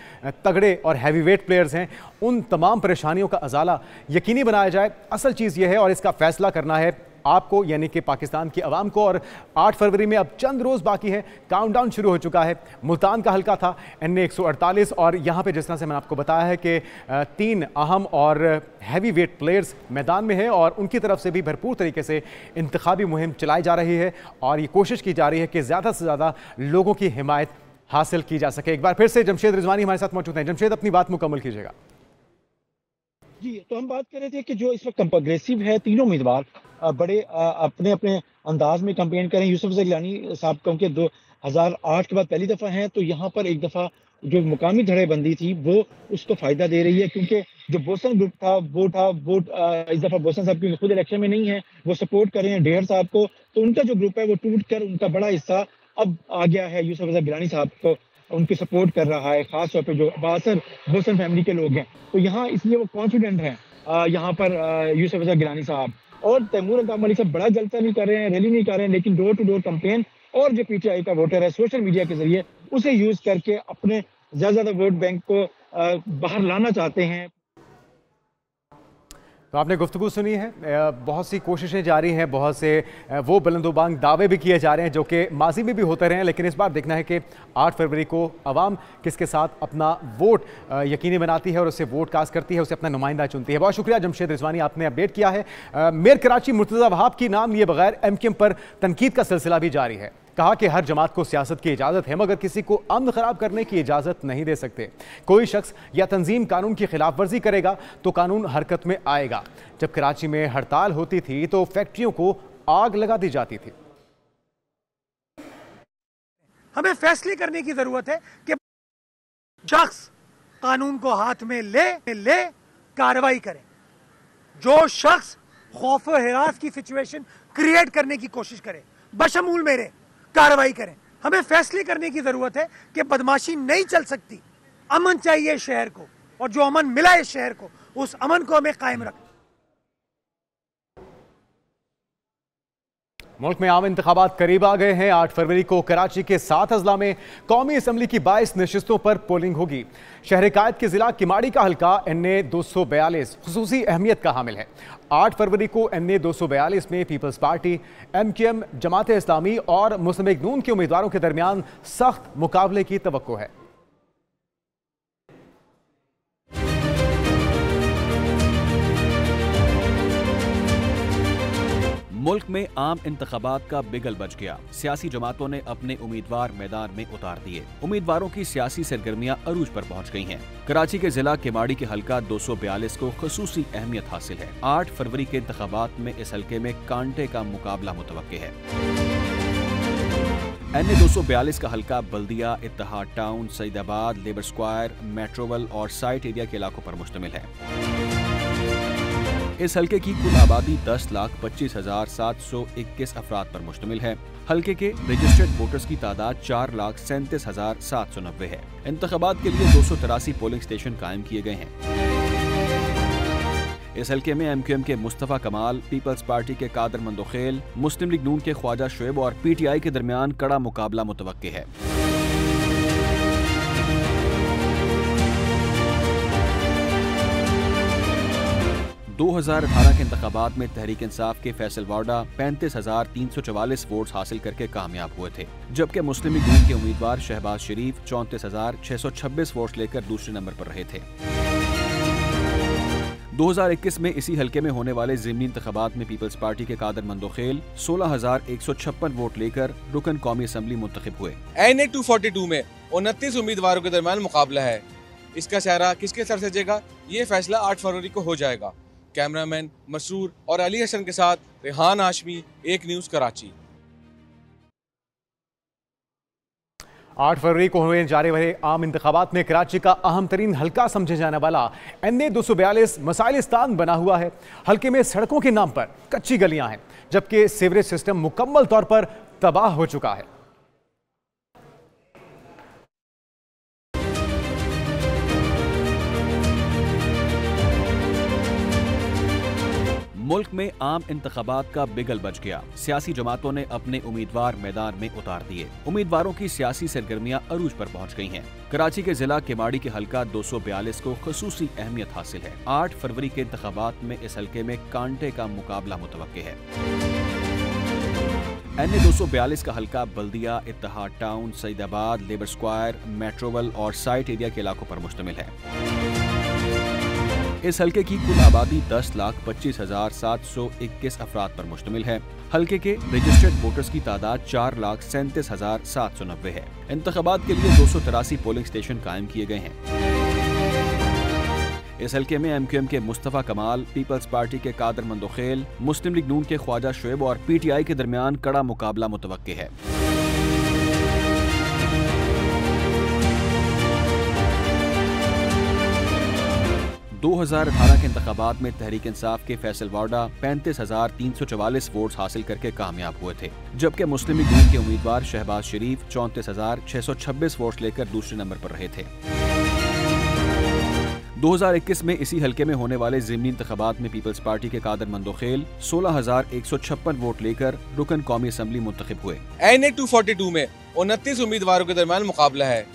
[SPEAKER 11] तगड़े और हैवीवेट प्लेयर्स हैं, उन तमाम परेशानियों का अजाला यकीनी बनाया जाए। असल चीज़ ये है और इसका फैसला करना है आपको, यानी कि पाकिस्तान की आवाम को। और 8 फरवरी में अब चंद रोज़ बाकी है, काउंटडाउन शुरू हो चुका है। मुल्तान का हल्का था NA 148 और यहाँ पे जिस तरह से मैंने आपको बताया है कि 3 अहम और हैवी वेट प्लेयर्स मैदान में है और उनकी तरफ से भी भरपूर तरीके से इंतखाबी मुहिम चलाई जा रही है और ये कोशिश की जा रही है कि ज़्यादा से ज़्यादा लोगों की हिमायत हासिल की जा सके। एक बार फिर से जमशेद रिजवानी हमारे साथ मौजूद हैं। जमशेद, अपनी बात मुकम्मल कीजिएगा।
[SPEAKER 18] जी, तो हम बात कर रहे थे कि जो इस वक्त अग्रेसिव है, तीनों उम्मीदवार बड़े अपने अपने अंदाज में कैंपेन करें। यूसुफ गिलानी साहब क्योंकि 2008 के बाद पहली दफ़ा हैं, तो यहाँ पर एक दफ़ा जो मुकामी धड़ेबंदी थी वो उसको फ़ायदा दे रही है, क्योंकि जो बोसन ग्रुप था वो इस दफ़ा बोसन साहब क्योंकि खुद इलेक्शन में नहीं है, वो सपोर्ट कर रहे हैं ढेर साहब को, तो उनका जो ग्रुप है वो टूट कर उनका बड़ा हिस्सा अब आ गया है यूसुफ गिलानी साहब को, उनकी सपोर्ट कर रहा है, खास तौर पर जो बासर बोसन फैमिली के लोग हैं। तो यहाँ इसलिए वो कॉन्फिडेंट हैं यहाँ पर यूसुफ गिलानी साहब। और तैमूर अल्ताफ मलिक साहब बड़ा जलसा नहीं कर रहे हैं, रैली नहीं कर रहे हैं, लेकिन डोर टू डोर कैंपेन और जो PTI का वोटर है सोशल मीडिया के जरिए उसे यूज करके अपने ज़्यादा वोट बैंक को बाहर लाना चाहते हैं।
[SPEAKER 11] तो आपने गुफ्तगू सुनी है, बहुत सी कोशिशें जारी हैं, बहुत से वो बुलंदोबांग दावे भी किए जा रहे हैं जो कि माजी में भी होते रहे हैं, लेकिन इस बार देखना है कि 8 फरवरी को आवाम किसके साथ अपना वोट यकीनी बनाती है और उससे वोट कास्ट करती है, उसे अपना नुमाइंदा चुनती है। बहुत शुक्रिया जमशेद रिजवानी, आपने अपडेट किया है। मेयर कराची मुर्तज़ा वहाब की नाम लिए बगैर MQM पर तनकीद का सिलसिला भी जारी है। कहा कि हर जमात को सियासत की इजाज़त है मगर किसी को अमन खराब करने की इजाज़त नहीं दे सकते। कोई शख्स या तंजीम कानून की खिलाफ वर्जी करेगा तो कानून हरकत में आएगा। जब कराची में हड़ताल होती थी तो फैक्ट्रियों को आग लगा दी जाती थी।
[SPEAKER 19] हमें फैसले करने की जरूरत है कि शख्स कानून को हाथ में ले कार्रवाई करे। जो शख्स खौफ व हिरास की सिचुएशन क्रिएट करने की कोशिश करे, बशमूल मेरे कार्रवाई करें। हमें फैसले करने की जरूरत है कि बदमाशी नहीं चल सकती, अमन चाहिए शहर को, और जो अमन मिला है शहर को उस अमन को हमें कायम रखना।
[SPEAKER 11] मुल्क में आम इंतखाबात करीब आ गए हैं। 8 फरवरी को कराची के 7 अजला में कौमी असम्बली की 22 नशिस्तों पर पोलिंग होगी। शहर कायद के जिला किमाड़ी का हल्का NA 242 खुसूसी अहमियत का हामिल है। 8 फरवरी को NA 242 में peoples party, MQM, Jamaat Islami और मुस्लिम लीग नून के उम्मीदवारों के दरमियान सख्त मुकाबले की तवक्को है।
[SPEAKER 20] मुल्क में आम इंतखाबात का बिगल बच गया। सियासी जमातों ने अपने उम्मीदवार मैदान में उतार दिए। उम्मीदवारों की सियासी सरगर्मियां अरूज पर पहुंच गई हैं। कराची के जिला किमाड़ी के हल्का 242 को खुसूसी अहमियत हासिल है। 8 फरवरी के इंतखाबात में इस हल्के में कांटे का मुकाबला मुतवक्के है। NA 242 का हल्का बल्दिया, इत्तेहाद टाउन, सईदाबाद, लेबर स्क्वायर, मेट्रोवल और साइट एरिया के इलाकों पर मुश्तमिल है। इस हल्के की कुल आबादी 10,25,721 अफराद पर मुश्तमिल है। हल्के के रजिस्टर्ड वोटर्स की तादाद 4,37,790 है। इंतखाबात के लिए 283 पोलिंग स्टेशन कायम किए गए हैं। इस हल्के में MQM के मुस्तफा कमाल, पीपल्स पार्टी के कादर मंदोखेल, मुस्लिम लीग नून के ख्वाजा शुएब और PTI के दरमियान कड़ा मुकाबला मुतवक्के है। 2018 के इंतखाबात में तहरीक इंसाफ के फैसल वाडा 35,344 वोट्स हासिल करके कामयाब हुए थे, जबकि मुस्लिम लीग नून के उम्मीदवार शहबाज शरीफ 34,626 वोट्स लेकर दूसरे नंबर पर रहे थे। 2021 में इसी हल्के में होने वाले ज़िमनी इंतखाबात में पीपल्स पार्टी के कादर मंदोखेल 16,156 वोट लेकर रुकन कौमी असम्बली मुंतखब हुए।
[SPEAKER 21] NA 242 में 29 उम्मीदवारों के दरमियान मुकाबला है। इसका सहरा किसके सर सजेगा, ये फैसला 8 फरवरी को हो जाएगा। कैमरामैन मसरूर और अली हसन के साथ रेहान हाशमी, एक न्यूज़ कराची।
[SPEAKER 11] 8 फरवरी को होने जा रहे आम इंतखाबात में कराची का अहम तरीन हल्का समझे जाने वाला NA 242 मसाइलिस्तान बना हुआ है। हल्के में सड़कों के नाम पर कच्ची गलियां हैं, जबकि सीवरेज सिस्टम मुकम्मल तौर पर तबाह हो चुका है।
[SPEAKER 20] मुल्क में आम इंतखाबात का बिगल बज गया। सियासी जमातों ने अपने उम्मीदवार मैदान में उतार दिए। उम्मीदवारों की सियासी सरगर्मियां अरूज पर पहुंच गई हैं। कराची के जिला केमाड़ी के हल्का 242 को खसूसी अहमियत हासिल है। 8 फरवरी के इंतखाबात में इस हल्के में कांटे का मुकाबला मुतवक्के है। NA 242 का हल्का बल्दिया, इत्तेहाद टाउन, सईदाबाद, लेबर स्क्वायर, मेट्रोवल और साइट एरिया के इलाकों पर मुश्तमिल है। इस हल्के की कुल आबादी 10,25,721 अफराद पर मुश्तमिल है। हल्के के रजिस्टर्ड वोटर्स की तादाद 4,37,790 है। इंतखाबात के लिए 283 पोलिंग स्टेशन कायम किए गए हैं। इस हल्के में MQM के मुस्तफा कमाल, पीपल्स पार्टी के कादर मंदोखेल, मुस्लिम लीग नून के ख्वाजा शुएब और PTI के दरमियान कड़ा मुकाबला मुतवक्के है। 2018 के इंतखाबात में तहरीक इंसाफ के फैसल वार्डा 35,344 वोट्स हासिल करके कामयाब हुए थे, जबकि मुस्लिम लीग नून के उम्मीदवार शहबाज शरीफ 34,626 वोट्स लेकर दूसरे नंबर पर रहे थे। 2021 में इसी हल्के में होने वाले ज़िमनी इंतखाबात में पीपल्स पार्टी के कादर मंदोखेल 16,156 वोट लेकर रुकन कौमी असम्बली मुंतखब हुए।
[SPEAKER 21] NA 242 में 29 उम्मीदवारों के दरमियान मुकाबला है।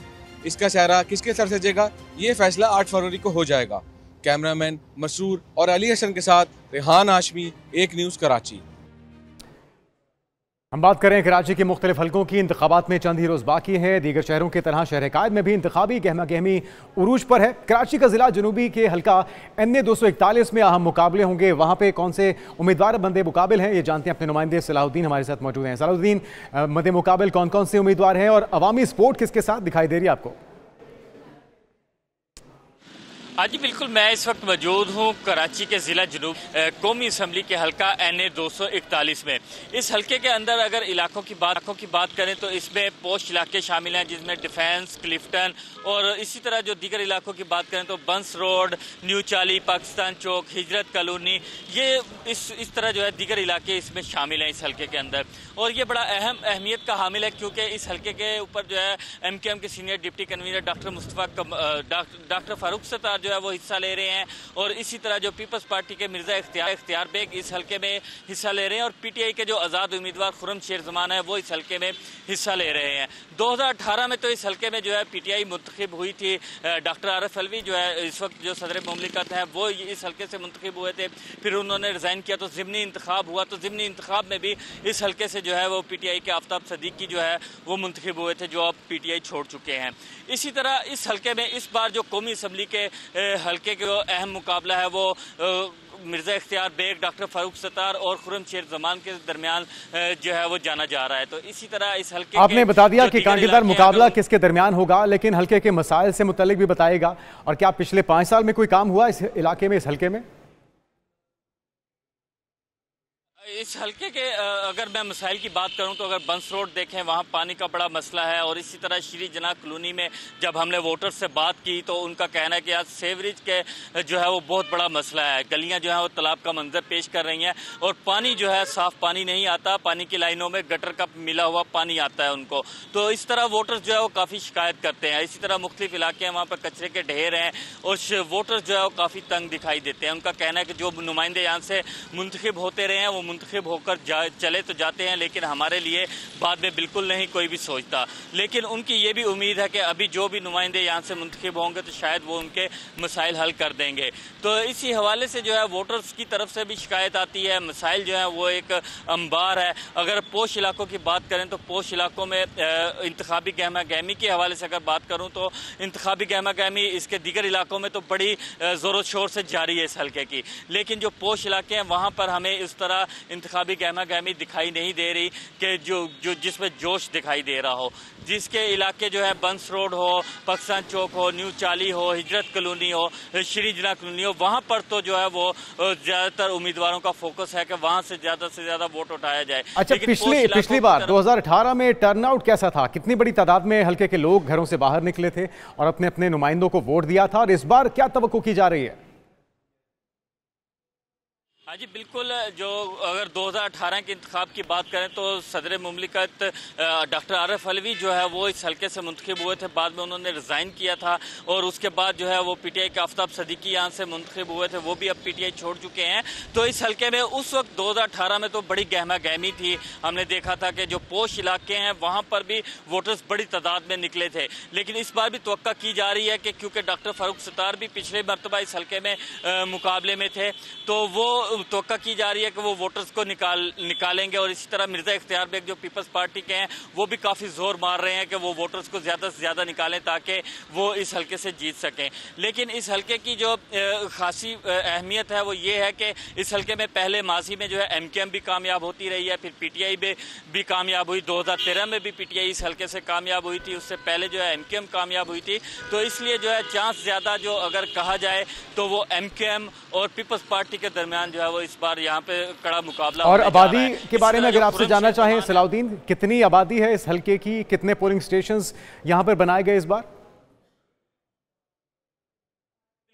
[SPEAKER 21] इसका सहरा किसके सर सजेगा, ये फैसला 8 फरवरी को हो जाएगा। कैमरामैन मसरूर और अली हसन के साथ रेहान हाशमी, एक न्यूज़ कराची।
[SPEAKER 11] हम बात करें कराची के मुख्तलिफ हल्कों की। इंतखाबात में चंद ही रोज़ बाकी हैं। दीगर शहरों की तरह शहर कायद में भी इंतखाबी गहमा गहमी उरूज पर है। कराची का जिला जनूबी के हल्का NA 241 में अहम मुकाबले होंगे। वहाँ पे कौन से उम्मीदवार बंदे मुकाबिल हैं, ये जानते हैं अपने नुमाइंदे सलाहुद्दीन हमारे साथ मौजूद हैं। सलाहुद्दीन, मद्दे मुकाबिल कौन कौन से उम्मीदवार हैं और अवामी सपोर्ट किसके साथ दिखाई दे रही है आपको?
[SPEAKER 22] हाँ जी बिल्कुल, मैं इस वक्त मौजूद हूँ कराची के ज़िला जनूब कौमी असम्बली के हल्का NA 241 में। इस हल्के के अंदर अगर इलाकों की बात करें तो इसमें पोस्ट इलाके शामिल हैं, जिसमें डिफेंस, क्लिफ्टन और इसी तरह जो दीगर इलाकों की बात करें तो बंस रोड, न्यू चाली, पाकिस्तान चौक, हिजरत कॉलोनी, ये इस तरह जो है दीगर इलाके इसमें शामिल हैं इस हल्के के अंदर। और ये बड़ा अहमियत का हामिल है, क्योंकि इस हल्के के ऊपर जो है MQM के senior deputy convener doctor Farooq Sattar जो है वो हिस्सा ले रहे हैं, और इसी तरह जो पीपल्स पार्टी के मिर्जा इख्तियार बेग इस हल्के में हिस्सा ले रहे हैं, और PTI के जो आज़ाद उम्मीदवार खुर्रम शेर जमान है वो इस हल्के में हिस्सा ले रहे हैं। 2018 में तो इस हल्के में जो है PTI मुंतखब हुई थी। डॉक्टर आरिफ अलवी जो है इस वक्त जो सदर मुमलिकत हैं वो इस हल्के से मुंतखब हुए थे, फिर उन्होंने रिज़ाइन किया तो ज़िमनी इंतखाब हुआ, तो ज़िमनी इंतखाब में भी इस हल्के से जो है वो PTI के आफ्ताब सदीकी जो है वो मुंतखब हुए थे, जो अब PTI छोड़ चुके हैं। इसी तरह इस हल्के में इस बार जो कौमी असम्बली के हल्के के अहम मुकाबला है वो मिर्जा इख्तियार बेग, डॉक्टर फारूक सत्तार और खुर्रम शेर जमान के दरमियान जो है वो जाना जा रहा है। तो इसी तरह इस हल्के
[SPEAKER 11] आपने बता दिया कि कांटेदार मुकाबला किसके दरमियान होगा, लेकिन हल्के के मसाइल से मुतल्लिक भी बताएगा। और क्या पिछले 5 साल में कोई काम हुआ इस इलाके में, इस हल्के में?
[SPEAKER 22] इस हल्के के अगर मैं मसाइल की बात करूं तो अगर बंस रोड देखें वहां पानी का बड़ा मसला है, और इसी तरह श्री जना कॉलोनी में जब हमने वोटर्स से बात की तो उनका कहना है कि आज सेवरेज के जो है वो बहुत बड़ा मसला है। गलियां जो है वो तालाब का मंजर पेश कर रही हैं, और पानी जो है साफ़ पानी नहीं आता, पानी की लाइनों में गटर का मिला हुआ पानी आता है उनको। तो इस तरह वोटर्स जो है वो काफ़ी शिकायत करते हैं। इसी तरह मुख्तलिफ इलाके हैं वहाँ पर कचरे के ढेर हैं, और वोटर्स जो है वो काफ़ी तंग दिखाई देते हैं। उनका कहना है कि जो नुमाइंदे यहाँ से मुंतखब होते रहे हैं वो मुंतखब होकर चले तो जाते हैं, लेकिन हमारे लिए बाद में बिल्कुल नहीं कोई भी सोचता। लेकिन उनकी ये भी उम्मीद है कि अभी जो भी नुमाइंदे यहाँ से मुंतखब होंगे तो शायद वो उनके मसाइल हल कर देंगे। तो इसी हवाले से जो है वोटर्स की तरफ से भी शिकायत आती है। मसाइल जो है वो एक अंबार है। अगर पोश इलाकों की बात करें तो पोश इलाकों में इंतखाबी गहमा गहमी के हवाले से अगर बात करूँ तो इंतखाबी गहमा गहमी इसके दीगर इलाकों में तो बड़ी ज़ोर शोर से जारी है इस हल्के की, लेकिन जो पोश इलाके हैं वहाँ पर हमें इस तरह इंतखाबी गहमा गहमी दिखाई नहीं दे रही कि जो जिसमें जोश दिखाई दे रहा हो। जिसके इलाके जो है बंस रोड हो, पाकिस्तान चौक हो, न्यू चाली हो, हिजरत कॉलोनी हो, श्री जना कॉलोनी हो, वहाँ पर तो जो है वो ज़्यादातर उम्मीदवारों का फोकस है कि वहाँ से ज़्यादा वोट उठाया जाए।
[SPEAKER 11] अच्छा, पिछली बार 2018 में टर्नआउट कैसा था? कितनी बड़ी तादाद में हल्के के लोग घरों से बाहर निकले थे और अपने अपने नुमाइंदों को वोट दिया था, और इस बार क्या तवक्को की जा रही है?
[SPEAKER 22] हाँ जी बिल्कुल, जो अगर 2018 के इंतखाब की बात करें तो सदर मुमलिकत डॉक्टर आरिफ अलवी जो है वो इस हल्के से मुंतखब हुए थे। बाद में उन्होंने रिज़ाइन किया था और उसके बाद जो है वो पीटीआई के आफ्ताब सदीकी यहाँ से मुंतखब हुए थे, वो भी अब पीटीआई छोड़ चुके हैं। तो इस हल्के में उस वक्त 2018 में तो बड़ी गहमा गहमी थी। हमने देखा था कि जो पोश इलाके हैं वहाँ पर भी वोटर्स बड़ी तादाद में निकले थे। लेकिन इस बार भी तवक्का की जा रही है कि क्योंकि डॉक्टर फारूक सत्तार भी पिछले मरतबा इस हल्के में मुकाबले में थे, तो वो तवक्का की जा रही है कि वो वोटर्स को निकालेंगे। और इसी तरह मिर्जा इख्तियार बेग जो पीपल्स पार्टी के हैं वो भी काफ़ी जोर मार रहे हैं कि वो वोटर्स को ज़्यादा से ज़्यादा निकालें ताकि वो इस हल्के से जीत सकें। लेकिन इस हल्के की जो खासी अहमियत है वो ये है कि इस हल्के में पहले माजी में जो है एमकेएम भी कामयाब होती रही है, फिर पीटीआई भी कामयाब हुई। 2013 में भी पीटीआई इस हल्के से कामयाब हुई थी, उससे पहले जो है एमकेएम कामयाब हुई थी। तो इसलिए जो है चांस ज़्यादा जो अगर कहा जाए तो वो एमकेएम और पीपल्स पार्टी के दरमियान जो है वो इस बार यहाँ पे कड़ा मुकाबला।
[SPEAKER 11] और आबादी के बारे में अगर आपसे जानना चाहें सलाउद्दीन, कितनी आबादी है इस हल्के की, कितने पोलिंग स्टेशंस यहाँ पर बनाए गए इस बार?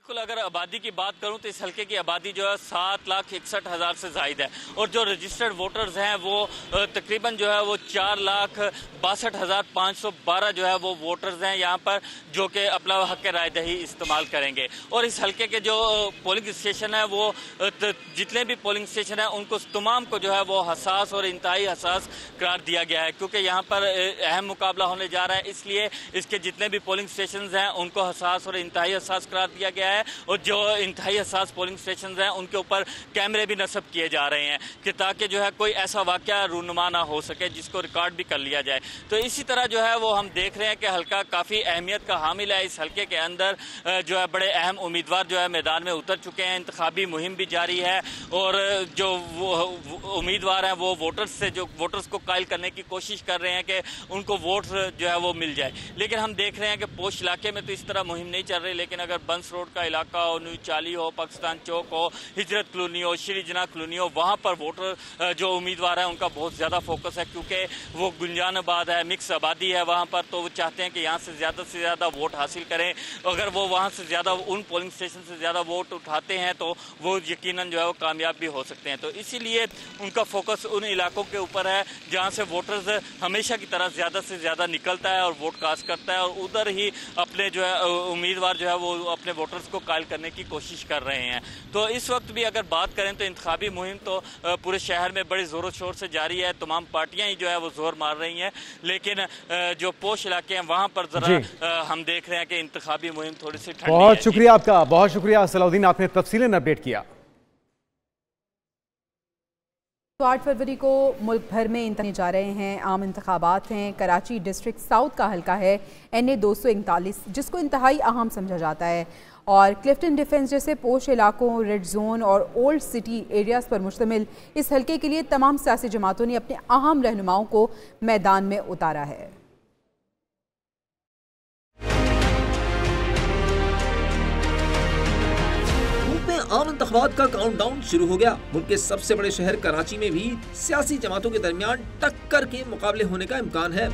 [SPEAKER 22] अगर आबादी की बात करूं तो इस हल्के की आबादी जो है 7,61,000 से जायद है और जो रजिस्टर्ड वोटर्स हैं वो तकरीबन जो है वो 4,62,512 जो है वो वोटर्स हैं यहाँ पर, जो कि अपना हक रायदही इस्तेमाल करेंगे। और इस हल्के के जो पोलिंग स्टेशन है वो जितने भी पोलिंग स्टेशन हैं उनको तमाम को जो है वो हसास और इंतहाई हसास करार दिया गया है, क्योंकि यहाँ पर अहम मुकाबला होने जा रहा है। इसलिए इसके जितने भी पोलिंग स्टेशन हैं उनको हसास और इंतहाई हसास करार दिया गया है और जो इंतहाई हसास पोलिंग स्टेशन हैं उनके ऊपर कैमरे भी नस्ब किए जा रहे हैं कि ताकि जो है कोई ऐसा वाकया रूनुमा ना हो सके जिसको रिकॉर्ड भी कर लिया जाए। तो इसी तरह जो है वो हम देख रहे हैं कि हल्का काफ़ी अहमियत का हामिल है। इस हल्के के अंदर जो है बड़े अहम उम्मीदवार जो है मैदान में उतर चुके हैं, इंतखाबी मुहिम भी जारी है और जो उम्मीदवार हैं वो वोटर्स को कायल करने की कोशिश कर रहे हैं कि उनको वोट जो है वो मिल जाए। लेकिन हम देख रहे हैं कि पोश इलाके में तो इस तरह मुहिम नहीं चल रही, लेकिन अगर बंस रोड का इलाका हो, न्यू चाली हो, पाकिस्तान चौक हो, हिजरत कॉलोनी हो, श्री जना कॉलोनी हो, वहाँ पर वोटर जो उम्मीदवार हैं उनका बहुत ज़्यादा फोकस है, क्योंकि वो गुंजानाबाद है, मिक्स आबादी है वहाँ पर। तो वो चाहते हैं कि यहाँ से ज़्यादा वोट हासिल करें। अगर वो वहाँ से ज़्यादा उन पोलिंग स्टेशन से ज़्यादा वोट उठाते हैं तो वो यकीनन जो है वो कामयाब भी हो सकते हैं। तो इसीलिए उनका फोकस उन इलाकों के ऊपर है जहाँ से वोटर्स हमेशा की तरह ज़्यादा से ज़्यादा निकलता है और वोट कास्ट करता है, और उधर ही अपने जो है उम्मीदवार जो है वो अपने वोटर्स को कायल करने की कोशिश कर रहे हैं। तो इस वक्त भी अगर बात करें तो इंतखाबी मुहिम तो पूरे शहर में बड़े ज़ोरों शोर से जारी है। तमाम पार्टियां ही जो है वो जोर मार रही हैं, लेकिन जो पोश इलाके हैं वहाँ पर ज़रा हम देख रहे हैं कि इंतखाबी मुहिम थोड़ी सी ठंडी है।
[SPEAKER 11] बहुत शुक्रिया आपका, बहुत शुक्रिया सलाउद्दीन, आपने तफसीलन अपडेट किया।
[SPEAKER 5] तो 8 फरवरी को मुल्क भर में इंतखाब जा रहे हैं, आम इंतखाबात हैं। कराची डिस्ट्रिक्ट साउथ का हल्का है NA 239, जिसको इंतहाई अहम समझा जाता है और क्लिफ्टन डिफेंस जैसे पोश इलाकों, रेड जोन और ओल्ड सिटी एरियाज़ पर मुश्तमिल इस हल्के के लिए तमाम सियासी जमातों ने अपने अहम रहनुमाओं को मैदान में उतारा है।
[SPEAKER 1] आम इंतखाबात का काउंटडाउन शुरू हो गया। मुल्क के सबसे बड़े शहर कराची में भी सियासी जमातों के दरमियान टक्कर के मुकाबले होने का इम्कान है।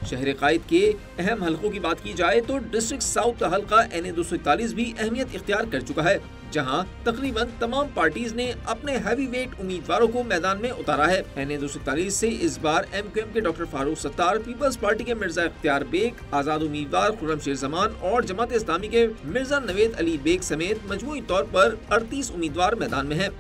[SPEAKER 1] शहर कायद के अहम हलकों की बात की जाए तो डिस्ट्रिक्ट साउथ का हल्का NA 241 भी अहमियत इख्तियार कर चुका है, जहां तकरीबन तमाम पार्टीज ने अपने हैवी वेट उम्मीदवारों को मैदान में उतारा है। NA 241 से इस बार MQM के doctor Farooq Sattar, Peoples Party के मिर्जा इख्तियार बेग, आजाद उम्मीदवार खुर्रम शेर जमान और जमात इस्लामी के मिर्जा नवेद अली बेग समेत मजमूई तौर पर 38 उम्मीदवार मैदान में है।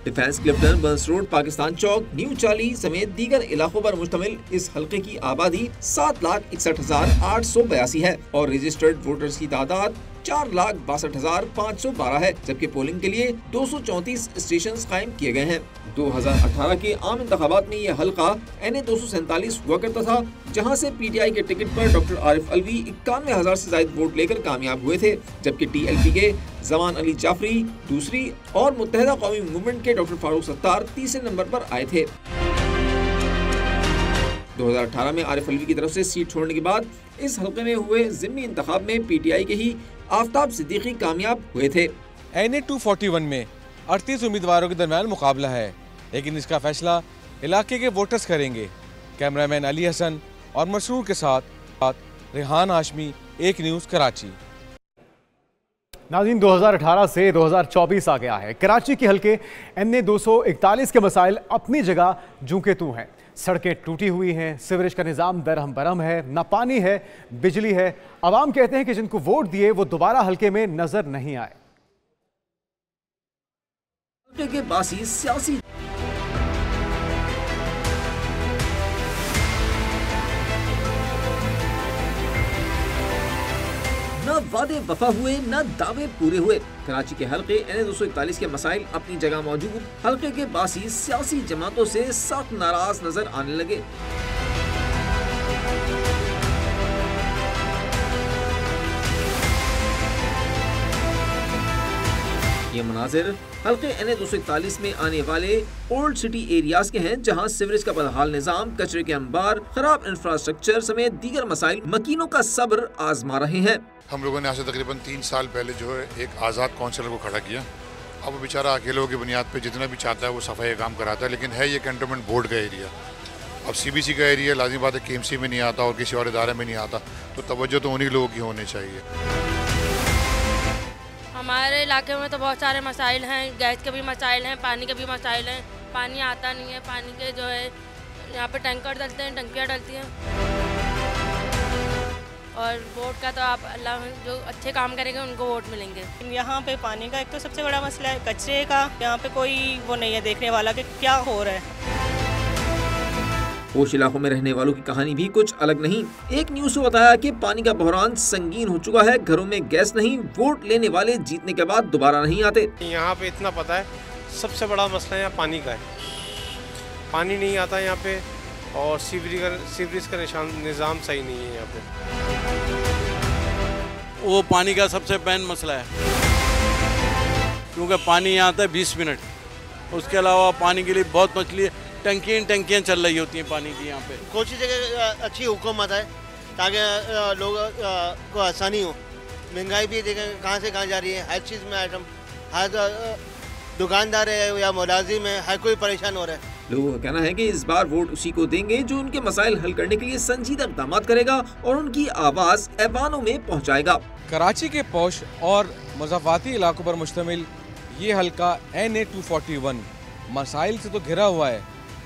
[SPEAKER 1] डिफेंस क्लिफ्टन, बंस रोड, पाकिस्तान चौक, न्यू चाली समेत दीगर इलाकों पर मुश्तमिल इस हल्के की आबादी 7,61,882 है और रजिस्टर्ड वोटर्स की तादाद 4,62,512 है, जबकि पोलिंग के लिए 234 स्टेशन कायम किए गए हैं। 2018 के आम इंतखाबात में यह हल्का NA 247 हुआ करता था, जहां से PTI के टिकट पर डॉक्टर आरिफ अलवी 91,000 से ज्यादा वोट लेकर कामयाब हुए थे, जबकि TLP के जमान अली जाफरी दूसरी और मुत्तहिदा कौमी मूवमेंट के डॉक्टर फारूक सत्तार तीसरे नंबर पर आए थे। 2018 में आरिफ अलवी की तरफ से सीट छोड़ने के बाद इस हल्के में हुए ज़िमनी इंतखाब में PTI के ही आफ्ताब सिद्दीकी कामयाब हुए थे।
[SPEAKER 21] NA 241 में 38 उम्मीदवारों के दरमियान मुकाबला है, लेकिन इसका फैसला इलाके के वोटर्स करेंगे। कैमरामैन अली हसन और मसरूर के साथ रेहान हाशमी, एक न्यूज़ कराची।
[SPEAKER 11] नाज़रीन, 2018 से 2024 आ गया है। कराची के हल्के NA 241 के मसाइल अपनी जगह जूं के तू हैं। सड़कें टूटी हुई हैं, सीवरेज का निज़ाम दरहम बरहम है, न पानी है, बिजली है। अवाम कहते हैं कि जिनको वोट दिए वो दोबारा हल्के में नजर नहीं आए।
[SPEAKER 1] के बासी सियासी न वादे वफा हुए न दावे पूरे हुए। कराची के हल्के NA 241 के मसाइल अपनी जगह मौजूद, हल्के के बासी सियासी जमातों से सख्त नाराज नजर आने लगे। ये मनाजिर हल्के NA 241 में आने वाले ओल्ड सिटी एरियाज के हैं, जहां सीवरेज का बदहाल निजाम, कचरे के अंबार, खराब इंफ्रास्ट्रक्चर समेत दीगर मसाइल मकीनों का सब्र आजमा रहे हैं।
[SPEAKER 4] हम लोगों ने आज से तकरीबन 3 साल पहले जो है एक आज़ाद काउंसिलर को खड़ा किया। अब वो बेचारा अकेलों की बुनियाद पे जितना भी चाहता है वो सफाई काम कराता है, लेकिन है ये कंटोनमेंट बोर्ड का एरिया। अब CBC का एरिया लाज़मी बात है KMC में नहीं आता और किसी और इदारे में नहीं आता, तो तवज्जो तो उन्हीं लोगों की होनी चाहिए।
[SPEAKER 7] हमारे इलाके में तो बहुत सारे मसाइल हैं, गैस के भी मसाइल हैं, पानी के भी मसाइल हैं। पानी आता नहीं है, पानी के जो है यहाँ पे टैंकर डलते हैं, टंकियाँ डलती हैं। और वोट का तो आप अल्लाह जो अच्छे काम करेंगे उनको वोट मिलेंगे।
[SPEAKER 23] यहाँ पे पानी का एक तो सबसे बड़ा मसला है, कचरे का यहाँ पे कोई वो नहीं है देखने वाला कि क्या हो रहा है।
[SPEAKER 1] होश इलाकों में रहने वालों की कहानी भी कुछ अलग नहीं। एक न्यूज़ से बताया कि पानी का बहरान संगीन हो चुका है, घरों में गैस नहीं, वोट लेने वाले जीतने के बाद दोबारा नहीं आते।
[SPEAKER 24] यहाँ पे इतना पता है सबसे बड़ा मसला यहाँ पानी का है, पानी नहीं आता यहाँ पे और सीवरेज का निज़ाम सही नहीं है यहाँ पे।
[SPEAKER 25] वो पानी का सबसे मेन मसला है, क्योंकि पानी यहाँ आता है 20 मिनट, उसके अलावा पानी के लिए बहुत मछली टंकियाँ चल रही होती हैं पानी की यहाँ पे।
[SPEAKER 26] कोशिश है कि अच्छी हुकूमत है ताकि लोग को आसानी हो। महंगाई भी देखें कहाँ से कहाँ जा रही है, हर चीज़ में आइटम, हर दुकानदार है या मुलाजिम है, हर कोई परेशान हो रहा है।
[SPEAKER 1] लोगों का कहना है कि इस बार वोट उसी को देंगे जो उनके मसाइल हल करने के लिए संजीदा इक़दाम करेगा और उनकी आवाज़ ऐवानों में पहुँचाएगा।
[SPEAKER 21] कराची के पौश और मुज़ाफ़ाती इलाकों पर मुश्तमिल ये हल्का NA 241 मसाइल से तो घिरा हुआ है,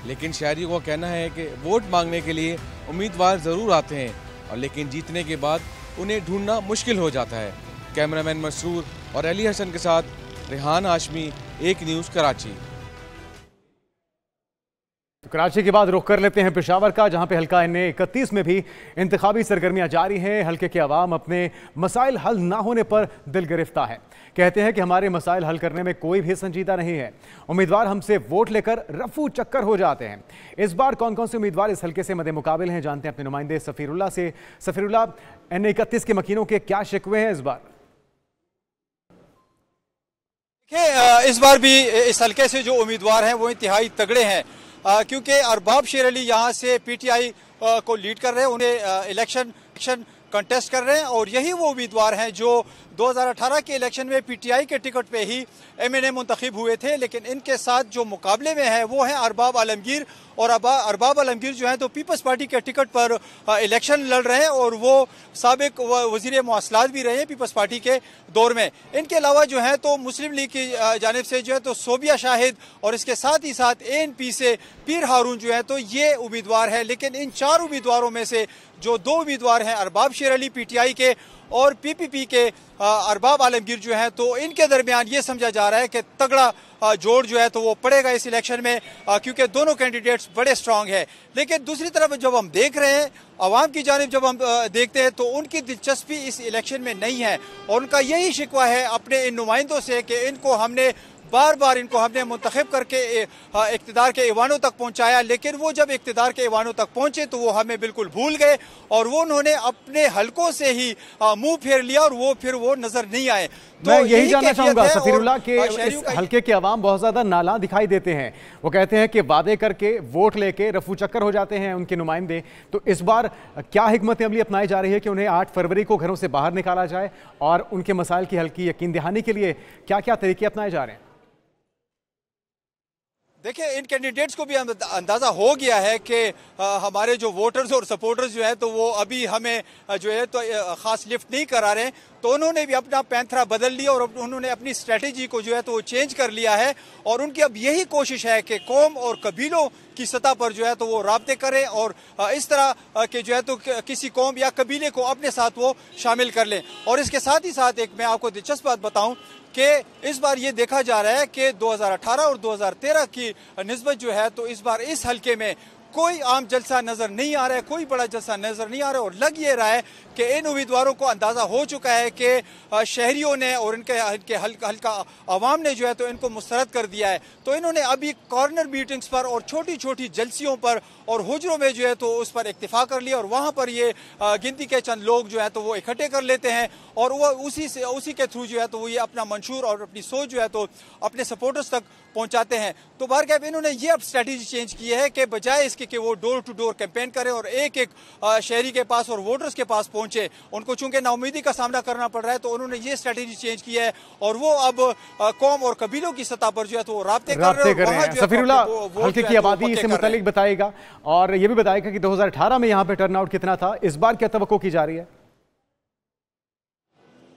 [SPEAKER 21] लेकिन शहरियों का कहना है कि वोट मांगने के लिए उम्मीदवार ज़रूर आते हैं और लेकिन जीतने के बाद उन्हें ढूंढना मुश्किल हो जाता है। कैमरामैन मसरूर और अली हसन के साथ रेहान हाशमी, एक न्यूज़ कराची।
[SPEAKER 11] तो कराची के बाद रुख कर लेते हैं पेशावर का, जहां पे हल्का NA 31 में भी इंतखाबी सरगर्मियां जारी हैं। हल्के के अवाम अपने मसाइल हल ना होने पर दिल गिरफ्तार है। कहते हैं कि हमारे मसाइल हल करने में कोई भी संजीदा नहीं है, उम्मीदवार हमसे वोट लेकर रफू चक्कर हो जाते हैं। इस बार कौन कौन से उम्मीदवार इस हल्के से मद्दे मुकाबिल हैं, जानते हैं अपने नुमाइंदे सफीरुल्लाह से। सफीरुल्लाह, NA 31 के मकीनों के क्या शिकवे हैं इस बार?
[SPEAKER 27] इस बार भी इस हल्के से जो उम्मीदवार हैं वो इंतहाई तगड़े हैं, क्योंकि अरबाब शेर अली यहाँ से PTI को लीड कर रहे हैं, उन्हें इलेक्शन कंटेस्ट कर रहे हैं और यही वो उम्मीदवार हैं जो 2018 के इलेक्शन में PTI के टिकट पे ही MNA मुंतखब हुए थे। लेकिन इनके साथ जो मुकाबले में है वो है अरबाब आलमगीर, और अरबाब आलमगीर जो है तो पीपल्स पार्टी के टिकट पर इलेक्शन लड़ रहे हैं और वो साबिक वज़ीर मवासलात भी रहे हैं पीपल्स पार्टी के दौर में। इनके अलावा जो है तो मुस्लिम लीग की जानिब से जो है तो सोबिया शाहिद और इसके साथ ही साथ ANP से पीर हारून जो है तो ये उम्मीदवार है। लेकिन इन 4 उम्मीदवारों में से जो 2 उम्मीदवार हैं अरबाब शेर अली PTI के और पीपीपी के अरबाब आलमगीर जो हैं, तो इनके दरमियान ये समझा जा रहा है कि तगड़ा जोड़ जो है तो वो पड़ेगा इस इलेक्शन में, क्योंकि दोनों कैंडिडेट्स बड़े स्ट्रांग हैं। लेकिन दूसरी तरफ जब हम देख रहे हैं, अवाम की जानिब जब हम देखते हैं तो उनकी दिलचस्पी इस इलेक्शन में नहीं है और उनका यही शिकवा है अपने इन नुमाइंदों से कि इनको हमने बार बार मुंतखब करके इक़्तिदार के ऐवानों तक पहुंचाया, लेकिन वो जब इक़्तिदार के ऐवानों तक पहुंचे तो वो हमें बिल्कुल भूल गए और वो उन्होंने अपने हलकों से ही मुंह फेर लिया और वो फिर वो नजर नहीं आए। तो
[SPEAKER 11] मैं यही जानना चाहूंगा सफीरुल्लाह के इस हल्के के अवाम बहुत ज्यादा नाला दिखाई देते हैं। वो कहते हैं कि वादे करके वोट लेके रफू चक्कर हो जाते हैं उनके नुमाइंदे। तो इस बार क्या हिकमत अमली अपनाई जा रही है कि उन्हें 8 फरवरी को घरों से बाहर निकाला जाए और उनके मसाइल की हल्की यकीन दहानी के लिए क्या क्या तरीके अपनाए जा रहे हैं?
[SPEAKER 27] देखिए, इन कैंडिडेट्स को भी अंदाज़ा हो गया है कि हमारे जो वोटर्स और सपोर्टर्स जो है तो वो अभी हमें जो है तो ख़ास लिफ्ट नहीं करा रहे हैं, तो उन्होंने भी अपना पैंथरा बदल लिया और उन्होंने अपनी स्ट्रेटेजी को जो है तो वो चेंज कर लिया है और उनकी अब यही कोशिश है कि कौम और कबीलों की सतह पर जो है तो वो राब्ते करें और इस तरह के जो है तो किसी कौम या कबीले को अपने साथ वो शामिल कर लें। और इसके साथ ही साथ एक मैं आपको दिलचस्प बात बताऊं कि इस बार ये देखा जा रहा है कि 2018 और 2013 की निस्बत जो है तो इस बार इस हल्के में कोई आम जलसा नजर नहीं आ रहा है, कोई बड़ा जलसा नजर नहीं आ रहा है और लग ये रहा है कि इन उम्मीदवारों को अंदाजा हो चुका है कि शहरियों ने और इनके हल्का अवाम ने जो है तो इनको मुस्तरद कर दिया है। तो इन्होंने अभी कॉर्नर मीटिंग्स पर और छोटी छोटी जलसियों पर और हुजरों में जो है तो उस पर इक्तिफा कर लिया और वहां पर ये गिनती के चंद लोग जो है तो वो इकट्ठे कर लेते हैं और वो उसी के थ्रू जो है तो वो ये अपना मंशूर और अपनी सोच जो है तो अपने सपोर्टर्स तक पहुंचाते हैं। तो बहरकैफ इन्होंने ये अब स्ट्रेटेजी चेंज की है कि बजाय इसके कि वो डोर टू डोर कैंपेन करें और एक एक शहरी के पास और वोटर्स के पास पहुंचे, उनको चूंकि नाउमीदी का सामना करना पड़ रहा है, तो उन्होंने ये स्ट्रेटेजी चेंज की है और वो अब कौम और कबीलों की सतह पर जो है तो राब्ते कर रहे हैं।
[SPEAKER 11] सफीरुल्लाह हल्के की आबादी से मुतालिक बताएगा और ये भी बताएगा कि 2018 में यहाँ पे टर्नआउट कितना था, इस बार क्या तवक्को की जा रही है?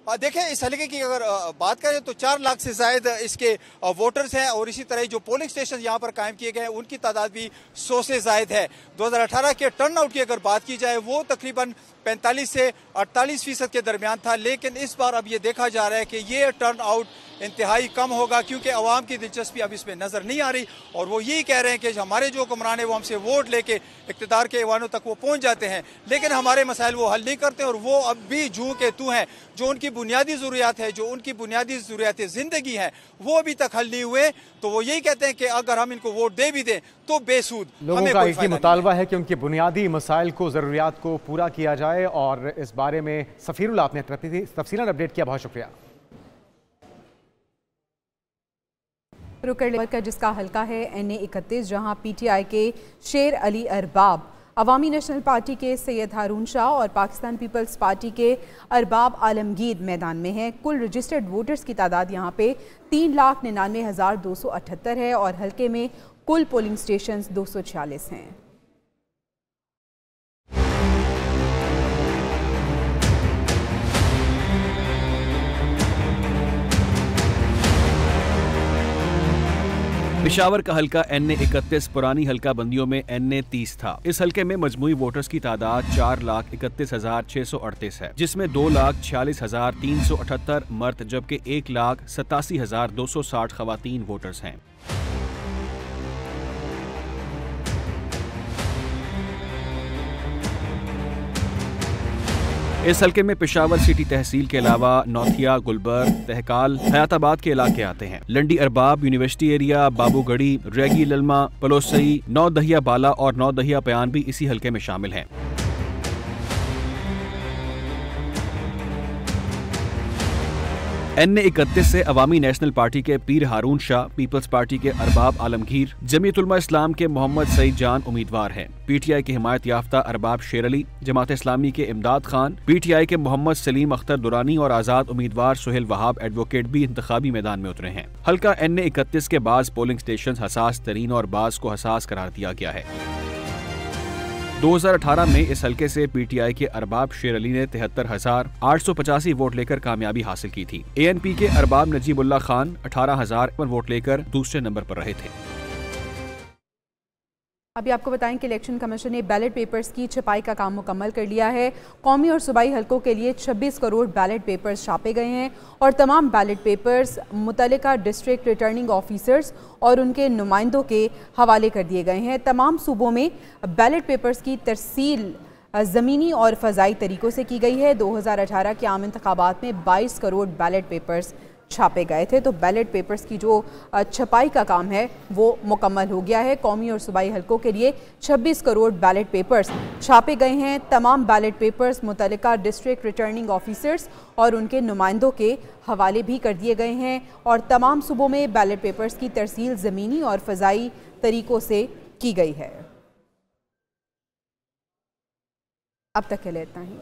[SPEAKER 27] देखें, इस हल्के की अगर बात करें तो 4 लाख से ज्यादा इसके वोटर्स हैं और इसी तरह जो पोलिंग स्टेशन यहाँ पर कायम किए गए हैं उनकी तादाद भी 100 से ज्यादा है। 2018 के टर्नआउट की अगर बात की जाए वो तकरीबन 45 से 48% के दरमियान था, लेकिन इस बार अब ये देखा जा रहा है कि ये टर्नआउट इंतहाई कम होगा क्योंकि अवाम की दिलचस्पी अब इसमें नजर नहीं आ रही और वो यही कह रहे हैं कि हमारे जो हुक्मरान है वो हमसे वोट लेके इक़्तिदार के ऐवानों तक वो पहुंच जाते हैं, लेकिन हमारे मसाइल वो हल नहीं करते और वो अब भी जूं के तू हैं। जो उनकी बुनियादी ज़रूरियात है, जो उनकी बुनियादी ज़रूरियात ज़िंदगी हैं, वो अभी तक हल नहीं हुए। तो वो यही कहते हैं कि अगर हम इनको वोट दे भी दें तो बेसूद।
[SPEAKER 11] लोगों का एक ही मुतालबा है कि उनके बुनियादी मसाइल को, ज़रूरियात को पूरा किया जाए और इस बारे में सफीरुल्लाह आपने तफसीलन अपडेट किया, बहुत शुक्रिया।
[SPEAKER 5] रुकर का जिसका हल्का है NA 31, जहां PTI के शेर अली अरबाब, अवामी नेशनल पार्टी के सैयद हारून शाह और पाकिस्तान पीपल्स पार्टी के अरबाब आलमगीर मैदान में हैं। कुल रजिस्टर्ड वोटर्स की तादाद यहाँ पे 3,99,278 है और हल्के में कुल पोलिंग स्टेशन 246 हैं।
[SPEAKER 20] पेशावर का हल्का NA 31 पुरानी हल्का बंदियों में NA 30 था। इस हल्के में मजमूई वोटर्स की तादाद 4,31,638 है, जिसमें 2,46,378 मर्द जबकि 1,87,260 खवातीन वोटर्स हैं। इस हल्के में पेशावर सिटी तहसील के अलावा नौथिया, गुलबर्ग, तहकाल, हयाताबाद के इलाके आते हैं। लंडी अरबाब, यूनिवर्सिटी एरिया, बाबूगढ़ी, रेगी, ललमा, पलोसई, नौ दहिया बाला और नौ दहिया पयान भी इसी हल्के में शामिल हैं। NA 31 से अवामी नेशनल पार्टी के पीर हारून शाह, पीपल्स पार्टी के अरबाब आलमगीर, जमीयत उलमा इस्लाम के मोहम्मद सईद जान उम्मीदवार हैं। PTI के हिमायत याफ्ता अरबाब शेर अली, जमात इस्लामी के इमदाद खान, PTI के मोहम्मद सलीम अख्तर दुरानी और आजाद उम्मीदवार सुहेल वहाब एडवोकेट भी इंतखाबी मैदान में उतरे हैं। हल्का NA 31 के बाद पोलिंग स्टेशन हसास तरीन और बाज को हसास करार दिया गया है। 2018 में इस हल्के से PTI के अरबाब शेर अली ने 73,885 वोट लेकर कामयाबी हासिल की थी। ANP के अरबाब नजीबुल्लाह खान 18,000 वोट लेकर दूसरे नंबर पर रहे थे।
[SPEAKER 5] अभी आपको बताएं कि इलेक्शन कमीशन ने बैलेट पेपर्स की छपाई का काम मुकम्मल कर लिया है। कौमी और सूबाई हलकों के लिए 26 करोड़ बैलेट पेपर्स छापे गए हैं और तमाम बैलेट पेपर्स मुतल्लिका डिस्ट्रिक्ट रिटर्निंग ऑफिसर्स और उनके नुमाइंदों के हवाले कर दिए गए हैं। तमाम सूबों में बैलेट पेपर्स की तरसील ज़मीनी और फ़ज़ाई तरीक़ों से की गई है। 2018 के आम इंतखाबात में 22 करोड़ बैलेट पेपर्स छापे गए थे। तो बैलेट पेपर्स की जो छपाई का काम है वो मुकम्मल हो गया है। कौमी और सूबाई हलकों के लिए 26 करोड़ बैलेट पेपर्स छापे गए हैं। तमाम बैलेट पेपर्स मुतल्लिका डिस्ट्रिक्ट रिटर्निंग ऑफिसर्स और उनके नुमाइंदों के हवाले भी कर दिए गए हैं और तमाम सूबों में बैलेट पेपर्स की तरसील ज़मीनी और फ़ज़ाई तरीक़ों से की गई है। अब तक के लिए इतना ही।